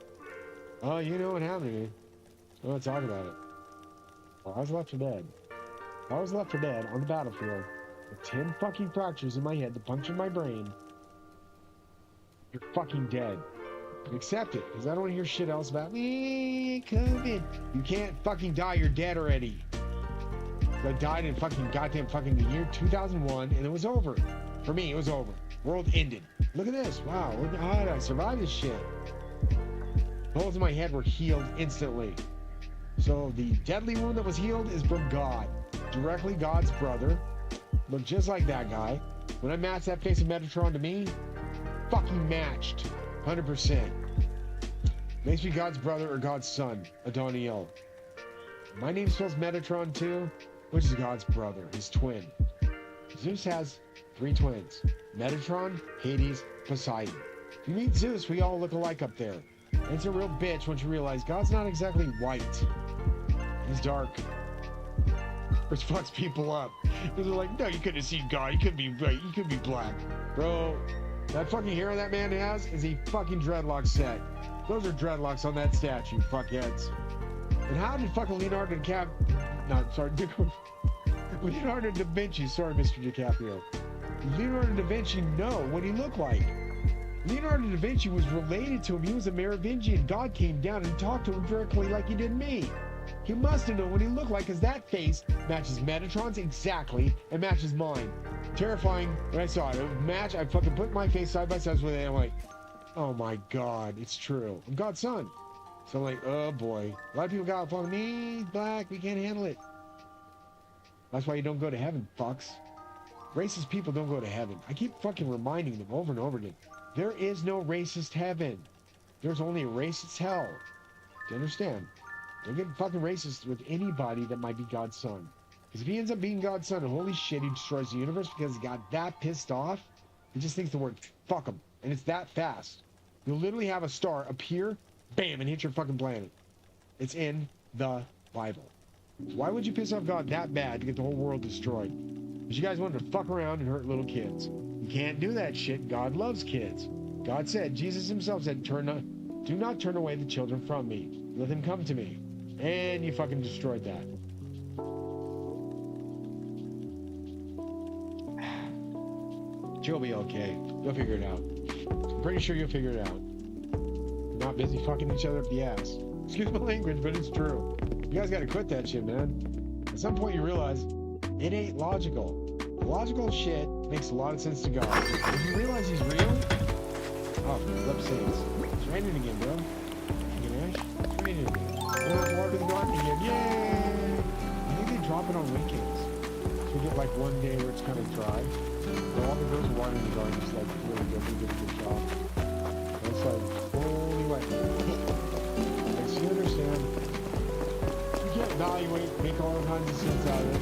Oh, you know what happened to me. I don't want to talk about it. Well, I was left for dead. I was left for dead on the battlefield with 10 fucking fractures in my head to puncture my brain. You're fucking dead. Accept it, because I don't want to hear shit else about me, COVID. You can't fucking die, you're dead already. I died in fucking goddamn fucking the year 2001 and it was over. For me, it was over. World ended. Look at this. Wow, how did I survive this shit? Holes in my head were healed instantly. So the deadly wound that was healed is from God. Directly God's brother. Looked just like that guy. When I matched that face of Metatron to me, fucking matched. 100%. Makes me God's brother or God's son, Adoniel. My name spells Metatron too, which is God's brother, his twin. Zeus has 3 twins. Metatron, Hades, Poseidon. If you meet Zeus, we all look alike up there. And it's a real bitch once you realize God's not exactly white. He's dark. Which fucks people up. Because they're like, no, you couldn't have seen God. He couldn't be white. He couldn't be black. Bro, that fucking hair that man has is a fucking dreadlock set. Those are dreadlocks on that statue, fuckheads. And how did fucking Leonardo da Vinci, sorry, Mr. DiCaprio. Leonardo da Vinci know what he looked like. Leonardo da Vinci was related to him. He was a Merovingian. God came down and talked to him directly like he did me. He must have known what he looked like because that face matches Metatron's exactly and matches mine. Terrifying when I saw it. It would match. I fucking put my face side by side with it and I'm like, oh my God, it's true. I'm God's son. So I'm like, oh boy. A lot of people got upon me, black, we can't handle it. That's why you don't go to heaven, fucks. Racist people don't go to heaven. I keep fucking reminding them over and over again. There is no racist heaven. There's only a racist hell. Do you understand? Don't get fucking racist with anybody that might be God's son. Because if he ends up being God's son, and holy shit, he destroys the universe because he got that pissed off, he just thinks the word fuck him. And it's that fast. You'll literally have a star appear, bam, and hit your fucking planet. It's in the Bible. Why would you piss off God that bad to get the whole world destroyed? Because you guys wanted to fuck around and hurt little kids. You can't do that shit. God loves kids. God said, Jesus himself said, do not turn away the children from me. Let them come to me. And you fucking destroyed that. You'll be okay. You'll figure it out. I'm pretty sure you'll figure it out. You're not busy fucking each other up the ass. Excuse my language, but it's true. You guys gotta quit that shit, man. At some point you realize it ain't logical. Logical shit makes a lot of sense to God. If you realize he's real, oh, let's say it's raining again, bro. You know, it's raining again. You don't have to water the garden again. Yay! I think they drop it on weekends. So we get like one day where it's kind of dry. So all the girls watering the garden is like really good. We did a good job. And it's like holy wet. Like, so you understand? You can't evaluate, make all kinds of sense out of it.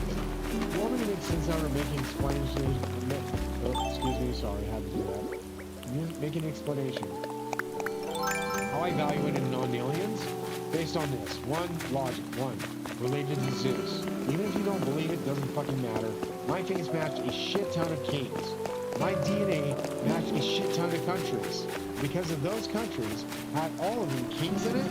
You want me to make sense out of making explanations? Oh, excuse me, sorry, I had to do that. You make an explanation. How I evaluated non-aliens? Based on this. One, logic. One, related to Zeus. Even if you don't believe it, doesn't fucking matter. My face matched a shit ton of kings. My DNA matched a shit ton of countries. Because of those countries had all of them kings in it,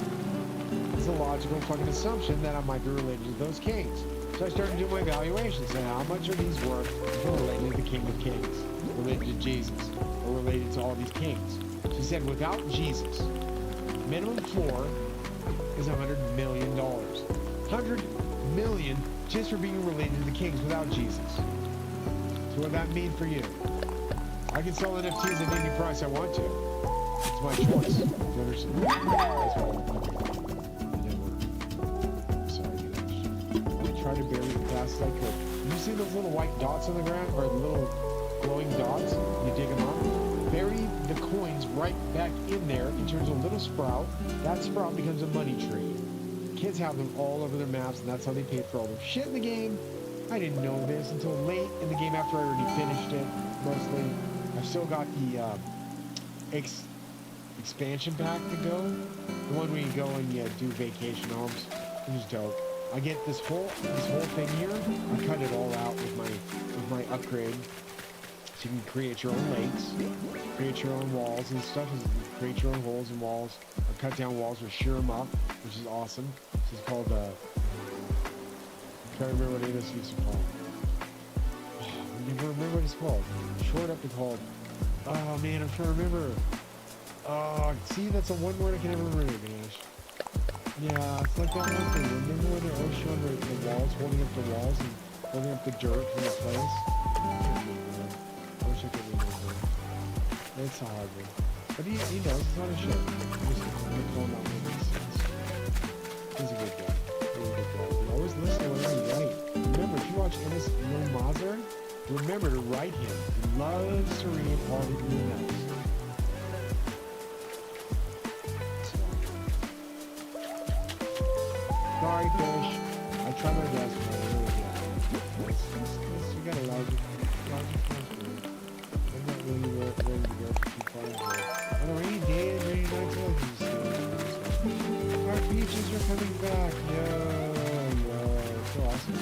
it's a logical fucking assumption that I might be related to those kings. So I started doing my evaluation, saying how much are these worth if I'm related to the King of Kings, related to Jesus, or related to all these kings. She said without Jesus, minimum floor is $100 million. $100 million just for being related to the kings without Jesus. So what that mean for you? I can sell NFTs at any price I want to. It's my choice. Do you understand? That's what I'm sorry, guys. I tried to bury it fast as I could. You see those little white dots on the ground, or the little glowing dots? You dig them up. Bury the coins right back in there in terms of a little sprout. That sprout becomes a money tree. Kids have them all over their maps, and that's how they pay for all their shit in the game. I didn't know this until late in the game after I already finished it, mostly. I've still got the expansion pack to go. The one where you go and you do vacation homes. It was dope. I get this whole thing here. I cut it all out with my upgrade. So you can create your own lakes, create your own walls and stuff, create your own holes and walls, or cut down walls or shear them up, which is awesome. This is called, I can't remember what it is used to call. I never remember what it's called. Short up to called, oh man, I'm trying to remember. See, that's a one word I can never remember, gosh. Yeah, it's like that one thing. Remember when they're always showing the walls, holding up the walls and holding up the dirt from the place? I wish I could remember. It's a hard one. But he knows, it's not a show. He's a good guy. He's a good guy. He always listens when I write. Remember, if you watch Ennis Mazer, remember to write him. He loves to read all the emails. Sorry, fish. I try my best, but I really can't. You got a logic transfer. I'm not really ready to go for 2 times here. On a rainy day and rainy nights, I like to see our beaches are coming back. So awesome.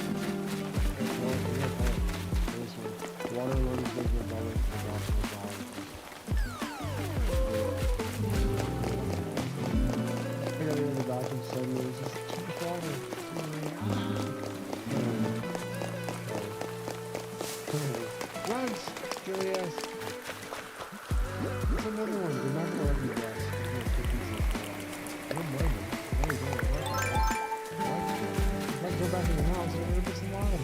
Well, we got that. This one. The water alone is making a belly. It's awesome. It's awesome. I got it in the bathroom, so it was just too much water. Runs! Silly ass. There's another one. They're not going to let me guess. One moment. There you go. If I go back in the house, I'm going to miss a lot of them.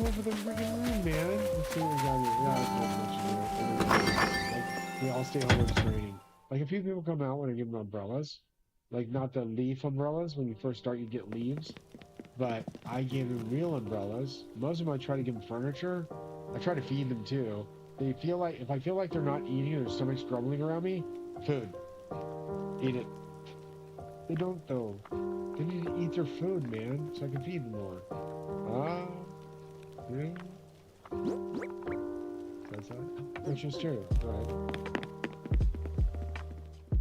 For the freaking room, man. Let's see what we got here. Yeah, that's not much. Like We all stay home when it's raining. Like, a few people come out when I give them umbrellas. Like, not the leaf umbrellas. When you first start, you get leaves. But I gave them real umbrellas. Most of them I try to give them furniture. I try to feed them, too. They feel like, if I feel like they're not eating or their stomach's grumbling around me, food. Eat it. They don't, though. They need to eat their food, man, so I can feed them more. Yeah. That's that. That's your stereo. Go ahead.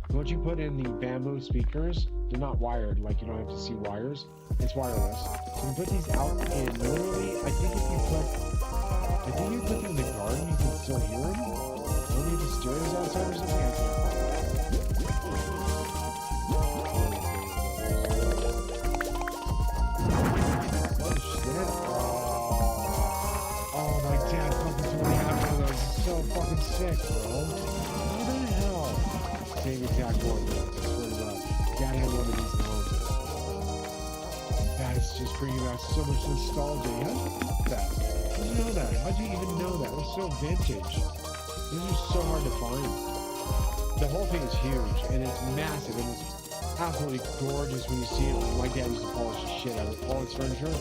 What you put in the bamboo speakers, they're not wired, like you don't have to see wires. It's wireless. So you put these out in literally, I think if you put them in the garden, you can still hear them. Only if the stereo's outside or something, I can't. Oh my dad fucking told me half of those. It's so fucking sick, bro. How the hell? Same exact one. I swear to God. Dad had one of these at home. That is just bringing back so much nostalgia. How'd you know that? How'd you know that? How'd you even know that? It was so vintage. These are so hard to find. The whole thing is huge, and it's massive, and it's absolutely gorgeous when you see it. My dad used to polish the shit out of all his furniture.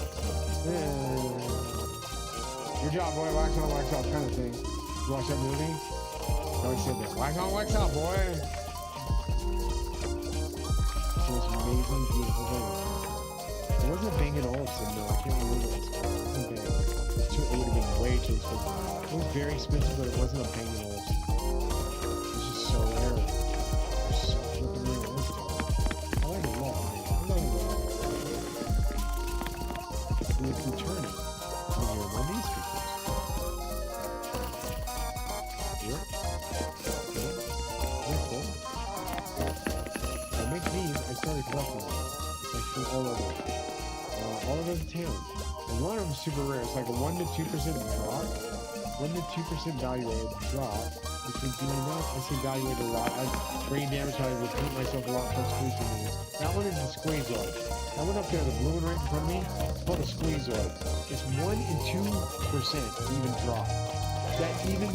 Your job, boy. Wax on, wax off kind of thing. You watch that movie? I always said that. Wax on, wax off, boy. It's the most amazing, beautiful thing. It wasn't a Bang & Olufsen, though. I can't remember what it's called. It wasn't Bang. It would have been way too expensive. It was very expensive, but it wasn't a Bang & Olufsen. It was just so rare. It was so flipping realistic. I like it a lot, man. I like it a lot. And if you turn it, you hear one of these speakers. Here. Very cool. I make these, I started collecting them. Like from all over the town. And one of them is super rare. It's like a 1 to 2% drop. 1 to 2% value rate drop. Which means, you know, I say value rate a lot. I brain damage, I repeat myself a lot for squeezing. That one is the squeezoid. That one up there, the blue one right in front of me, it's called a squeezoid. It's 1 and 2% even drop. That even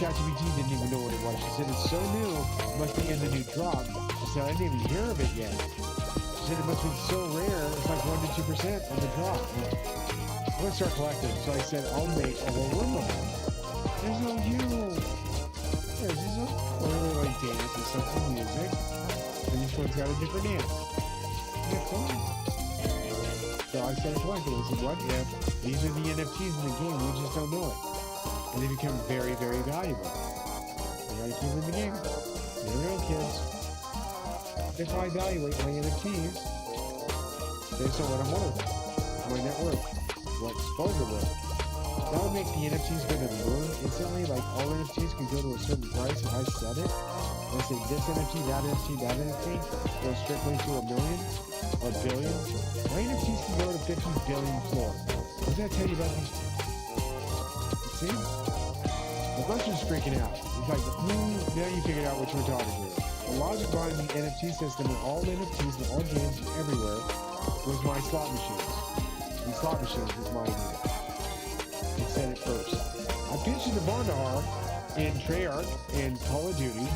ChatGPT didn't even know what it was. She said it's so new, it must be in the new drop. She said I didn't even hear of it yet. She said it must be so rare, it's like 1 to 2% on the drop. I'm gonna start collecting. So I said I'll make a whole room of them. There's no you. There's just a really like dance and stuff and music. And each one's got a different dance. Yeah, fun. So I started collecting. I said, what if these are the NFTs in the game? We just don't know it. And they become very, very valuable. You gotta keep them in the game. You never know, kids. If I evaluate my NFTs based on what I'm worth, my net worth, what's supposed to worth, that would make the NFTs go to the moon instantly. Like all NFTs can go to a certain price if I set it. Let's say this NFT, that NFT, that NFT goes strictly to $1 million or $1 billion. My NFTs can go to 50 billion floor. What does that tell you about these? See? The bunch is freaking out. It's like, now you figured out what you were talking about. The logic behind the NFT system and all NFTs and all games and everywhere was my slot machines. These slot machines was my idea. It said it first. I pitched it to Bondahar in Treyarch in Call of Duty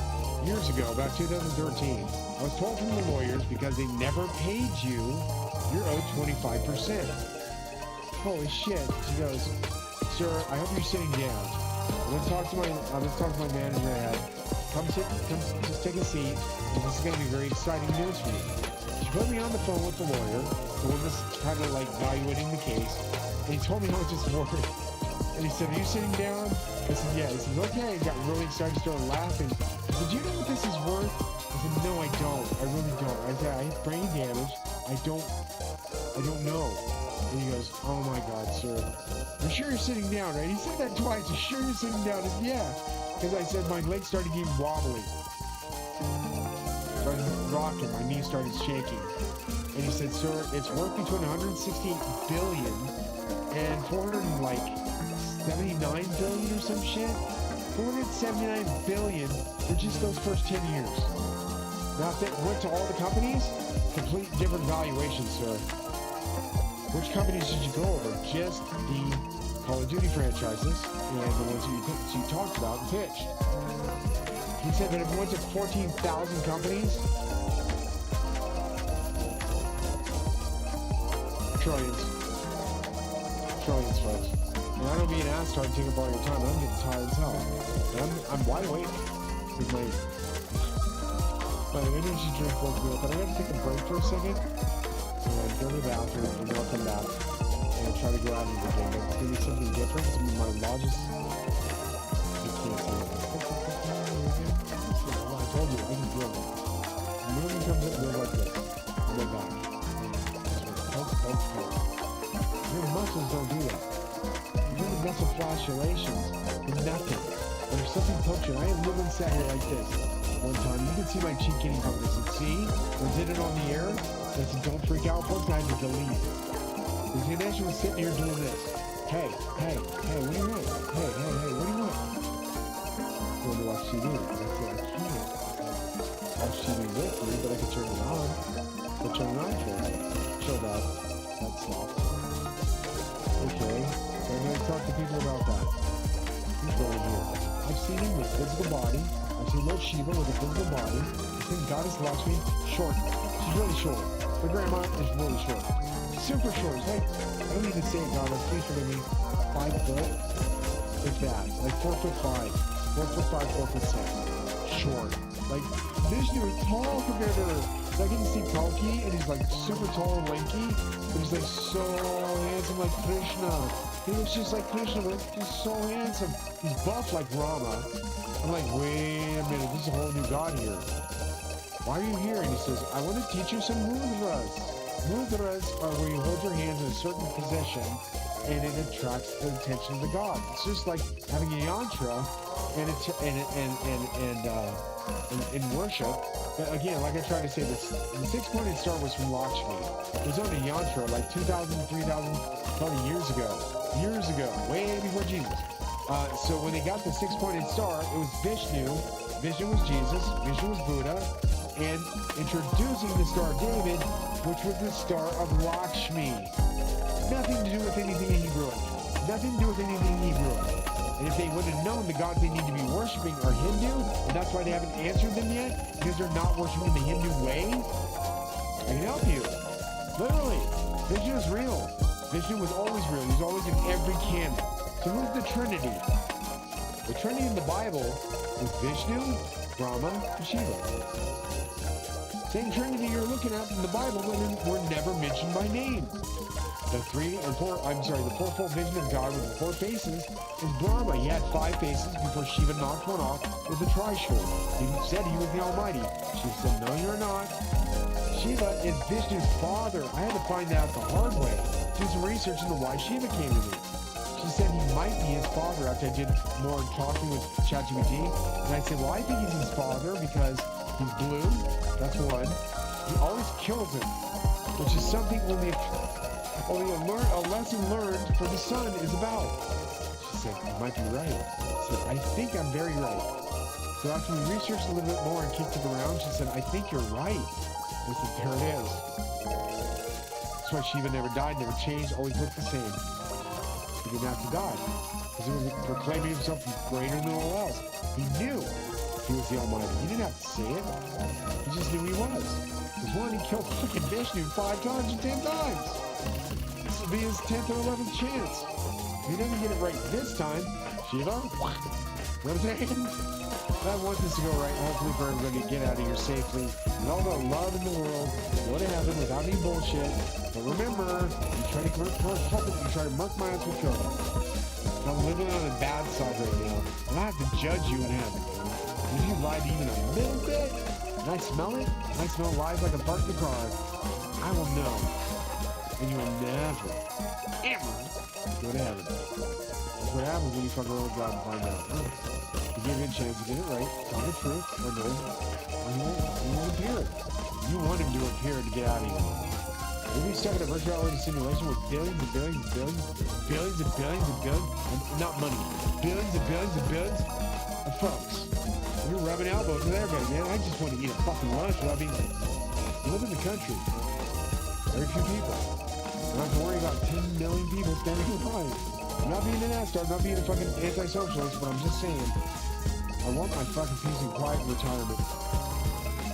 years ago, about 2013. I was told from the lawyers because they never paid you, you're owed 25%. Holy shit. She goes, sir, I hope you're sitting down. I'm gonna talk to my manager. Just take a seat. This is gonna be very exciting news for you. She put me on the phone with the lawyer, the one that's kind of like evaluating the case, and he told me how much it's worth. And he said, are you sitting down? I said, yeah. He said, okay. He got really excited, started laughing. I said, do you know what this is worth? I said, no, I don't. I really don't. I said, I have brain damage. I don't know. And he goes, oh my God, sir. You're sure you're sitting down, right? He said that twice. You sure you're sitting down? I said, yeah. Because I said my legs started getting wobbly. Started rocking. My knees started shaking. And he said, sir, it's worth between 168 billion and 479 billion or some shit. 479 billion for just those first 10 years. Now, if it went to all the companies, complete different valuations, sir. Which companies did you go over? Just the Call of Duty franchises and the ones that you talked about and pitched. He said that if it went to 14,000 companies, trillions, folks. And I don't mean an ass start taking up all your time. I'm getting tired as hell. And I'm wide awake with my energy drink woke me up. But I gotta take a break for a second and go to the bathroom and then I'll come back and I'll try to go out of the game. But it's gonna be something different. It's gonna be my largest. I can't say it. I told you, I can feel it. The movie comes up, goes like this. On my back. Your muscles don't do that. You do the muscle fluctuations for nothing. But if something pokes you, I am living sat here like this one time. You can see my cheek getting poked. I said, see? I did it on the air. I said, don't freak out, folks. I had to delete it. Because the Nash was sitting here doing this. Hey, what do you want? Hey, what do you want? Going to watch TV. I said, I can't. Watch TV with me, but I can turn it on. I'll turn it on for you. Chill out. That's soft. Okay. So I'm going to talk to people about that. Who's going here? I've seen him with physical body. I've seen Lord Shiva with a physical body. I've seen Goddess Lakshmi short. She's really short. Her grandma is really short. Super short. It's like, I don't even say it, Goddess. Please forgive me. 5 foot. If that. Like 4'5". 4'5", 4'6". Short. Like, Vishnu is tall compared to her. I get to see Kalki, and he's like super tall and lanky, but he's like so handsome like Krishna. He looks just like Krishna, but he's so handsome. He's buff like Rama. I'm like, wait a minute, this is a whole new god here. Why are you here? And he says, I want to teach you some mudras. Mudras are where you hold your hands in a certain position, and it attracts the attention of the god. It's just like having a yantra in worship. But again, like I tried to say, the 6-pointed star was from Lakshmi. It was on a yantra like 2,000, 3,000, probably years ago, way before Jesus. So when they got the 6-pointed star, it was Vishnu. Vishnu was Jesus. Vishnu was Buddha. And introducing the Star of David, which was the Star of Lakshmi. Nothing to do with anything Hebrew. Nothing to do with anything Hebrew. And if they would have known the gods they need to be worshiping are Hindu, and that's why they haven't answered them yet, because they're not worshiping the Hindu way, I can help you. Literally. Vishnu is real. Vishnu was always real. He's always in every canon. So who's the Trinity? The Trinity in the Bible was Vishnu, Brahma, and Shiva. Same Trinity you're looking at in the Bible were never mentioned by name. The fourfold vision of God with the 4 faces is Brahma. He had 5 faces before Shiva knocked one off with a tri-sword. He said he was the Almighty. Shiva said, no, you're not. Shiva is Vishnu's father. I had to find out the hard way. Do some research into why Shiva came to me. She said he might be his father after I did more talking with ChatGPT. And I said, well, I think he's his father because he's blue. That's one. He always kills him, which is something only a lesson learned for the sun is about. She said, you might be right. I said, I think I'm very right. So after we researched a little bit more and kicked it around, she said, I think you're right. I said, there it is. That's why Shiva never died, never changed, always looked the same. He didn't have to die. Because he was proclaiming himself greater than all else. He knew he was the Almighty. He didn't have to say it. He just knew he was. Because one, he killed fucking Vishnu 5 times or 10 times. This will be his 10th or 11th chance. If he doesn't get it right this time, Shiva, you know what I'm saying? I want this to go right, hopefully for everybody to get out of here safely. And all the love in the world, go to heaven without any bullshit. But remember, you try to convert for a puppet, you try to murk my ass with children. I'm living on the bad side right now. And I have to judge you in heaven. If you lied even a little bit, and I smell it, and I smell lies like a parked the car, I will know. And you will never, ever go to heaven. That's what happens when you fuck around with God and find out. You give him a chance to get it right, tell the truth, or no, or he won't appear. You want him to appear to get out of here. We'll be stuck in a virtual reality simulation with billions and billions and billions, billions and billions and billions, and not money, billions and billions and billions of folks. You're rubbing elbows with everybody, man. I just want to eat a fucking lunch without being, you live in the country. Very few people. You don't have to worry about 10 million people standing in line. I'm not being an asshole, I'm not being a fucking anti-socialist, but I'm just saying, I want my fucking peace and quiet retirement.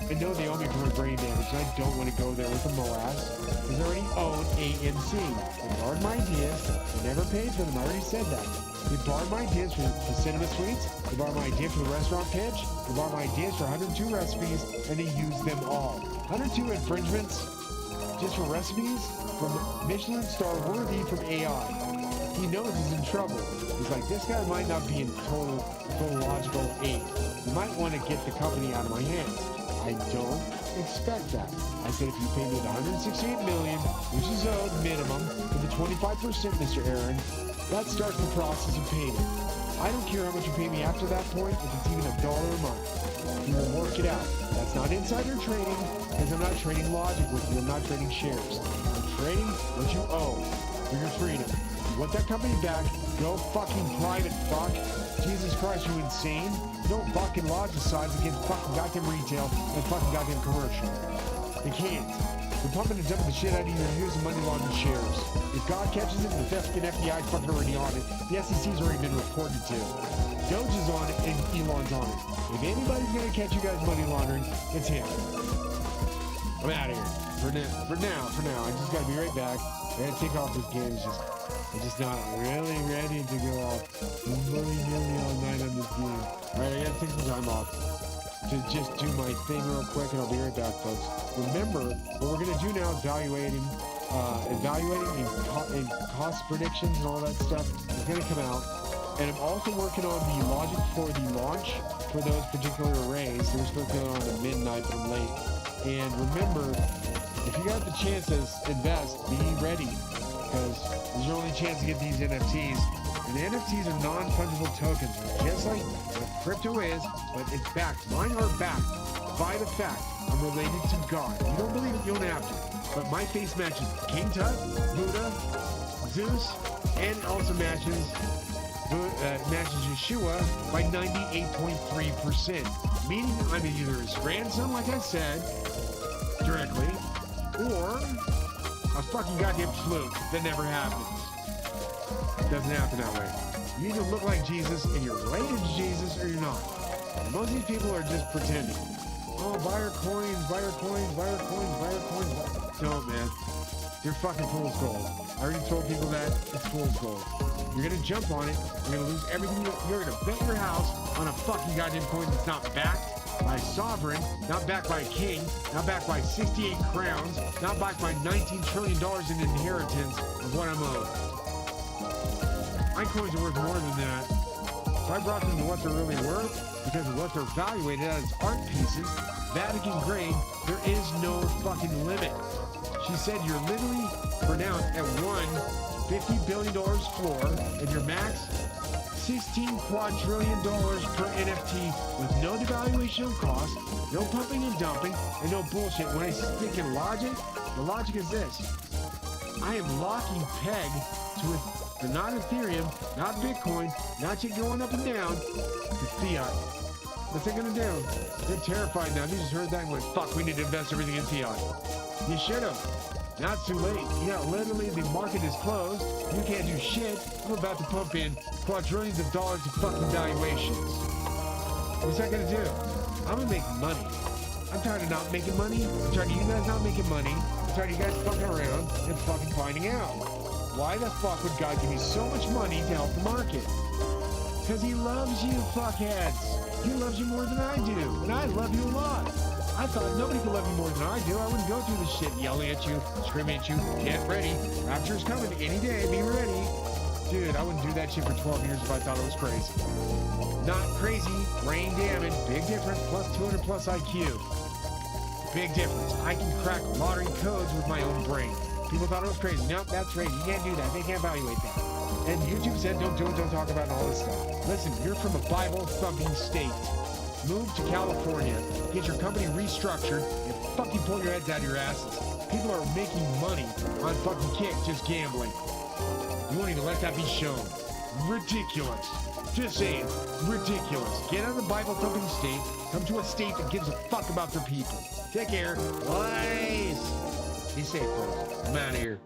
I know they owe me for my brain damage, and I don't want to go there with the moass, because I already own AMC. They borrowed my ideas. They never paid for them. I already said that. They borrowed my ideas for cinema suites. They borrowed my idea for the restaurant pitch. They borrowed my ideas for 102 recipes, and they used them all. 102 infringements just for recipes from Michelin star worthy from AI. He knows he's in trouble. He's like, this guy might not be in total logical ape. You might want to get the company out of my hands. I don't expect that. I said if you pay me the $168 million, which is owed minimum, for the 25%, Mr. Aaron, that starts the process of payment. I don't care how much you pay me after that point, if it's even $1 a month. We will work it out. That's not insider trading, because I'm not trading logic with you. I'm not trading shares. I'm trading what you owe for your freedom. You want that company back, go fucking private, fuck. Jesus Christ, you insane? No fucking law decides against fucking goddamn retail and fucking goddamn commercial. They can't. They're pumping and dumping the shit out of you and using money laundering shares. If God catches it, the fucking FBI is fucking already on it. The SEC's already been reported to. Doge is on it and Elon's on it. If anybody's gonna catch you guys money laundering, it's him. I'm out of here. For now. I just gotta be right back. I gotta take off this game. I'm just not really ready to go off willy-nilly all night on this game. Alright, I gotta take some time off to just do my thing real quick, and I'll be right back, folks. Remember, what we're gonna do now is evaluating and cost predictions and all that stuff is gonna come out. And I'm also working on the logic for the launch for those particular arrays. They were supposed to go on at midnight, but I'm late. And remember, if you got the chance to invest, be ready, because it's your only chance to get these NFTs. And the NFTs are non-fungible tokens, just like what crypto is, but it's backed. Mine are backed by the fact I'm related to God. You don't believe it, you don't have to. But my face matches King Tut, Buddha, Zeus, and it also matches Yeshua by 98.3%. Meaning I'm either his grandson, like I said, directly, or a fucking goddamn fluke that never happens. Doesn't happen that way. You either look like Jesus and you're related to Jesus, or you're not. And most of these people are just pretending. Oh, buy our coins, buy our coins, buy our coins, buy our coins. Don't, man. You're fucking fool's gold. I already told people that. It's fool's gold. You're gonna jump on it. You're gonna lose everything. You're gonna bet your house on a fucking goddamn coin that's not backed by a sovereign, not backed by a king, not backed by 68 crowns, not backed by $19 trillion in inheritance of what I'm owed. My coins are worth more than that. If I brought them to what they're really worth, because of what they're evaluated as art pieces, Vatican grade, there is no fucking limit. She said you're literally pronounced at $50 billion floor, and your max $16 quadrillion per NFT with no devaluation of cost, no pumping and dumping, and no bullshit. When I speak in logic, the logic is this. I am locking peg to it. But not Ethereum, not Bitcoin, not shit going up and down, to fiat. What's they gonna do? They're terrified now. They just heard that and went, fuck, we need to invest everything in fiat. You should have. Not too late. Yeah, literally the market is closed. You can't do shit. I'm about to pump in quadrillions of dollars of fucking valuations. What's that gonna do? I'm gonna make money. I'm tired of not making money. I'm tired of you guys not making money. I'm tired of you guys fucking around and fucking finding out. Why the fuck would God give me so much money to help the market? Because he loves you, fuckheads. He loves you more than I do. And I love you a lot. I thought nobody could love you more than I do. I wouldn't go through this shit yelling at you, screaming at you, get ready. Rapture's coming any day, be ready. Dude, I wouldn't do that shit for 12 years if I thought it was crazy. Not crazy, brain damage, big difference, plus 200 plus IQ. Big difference. I can crack lottery codes with my own brain. People thought it was crazy. Nope, that's crazy. You can't do that. They can't evaluate that. And YouTube said don't do it, don't talk about all this stuff. Listen, you're from a Bible-thumping state. Move to California, get your company restructured, and fucking pull your heads out of your asses. People are making money on fucking kick just gambling. You won't even let that be shown. Ridiculous. Just saying, ridiculous. Get out of the Bible-thumping state, come to a state that gives a fuck about their people. Take care. Bye. Be safe, folks. I'm out of here.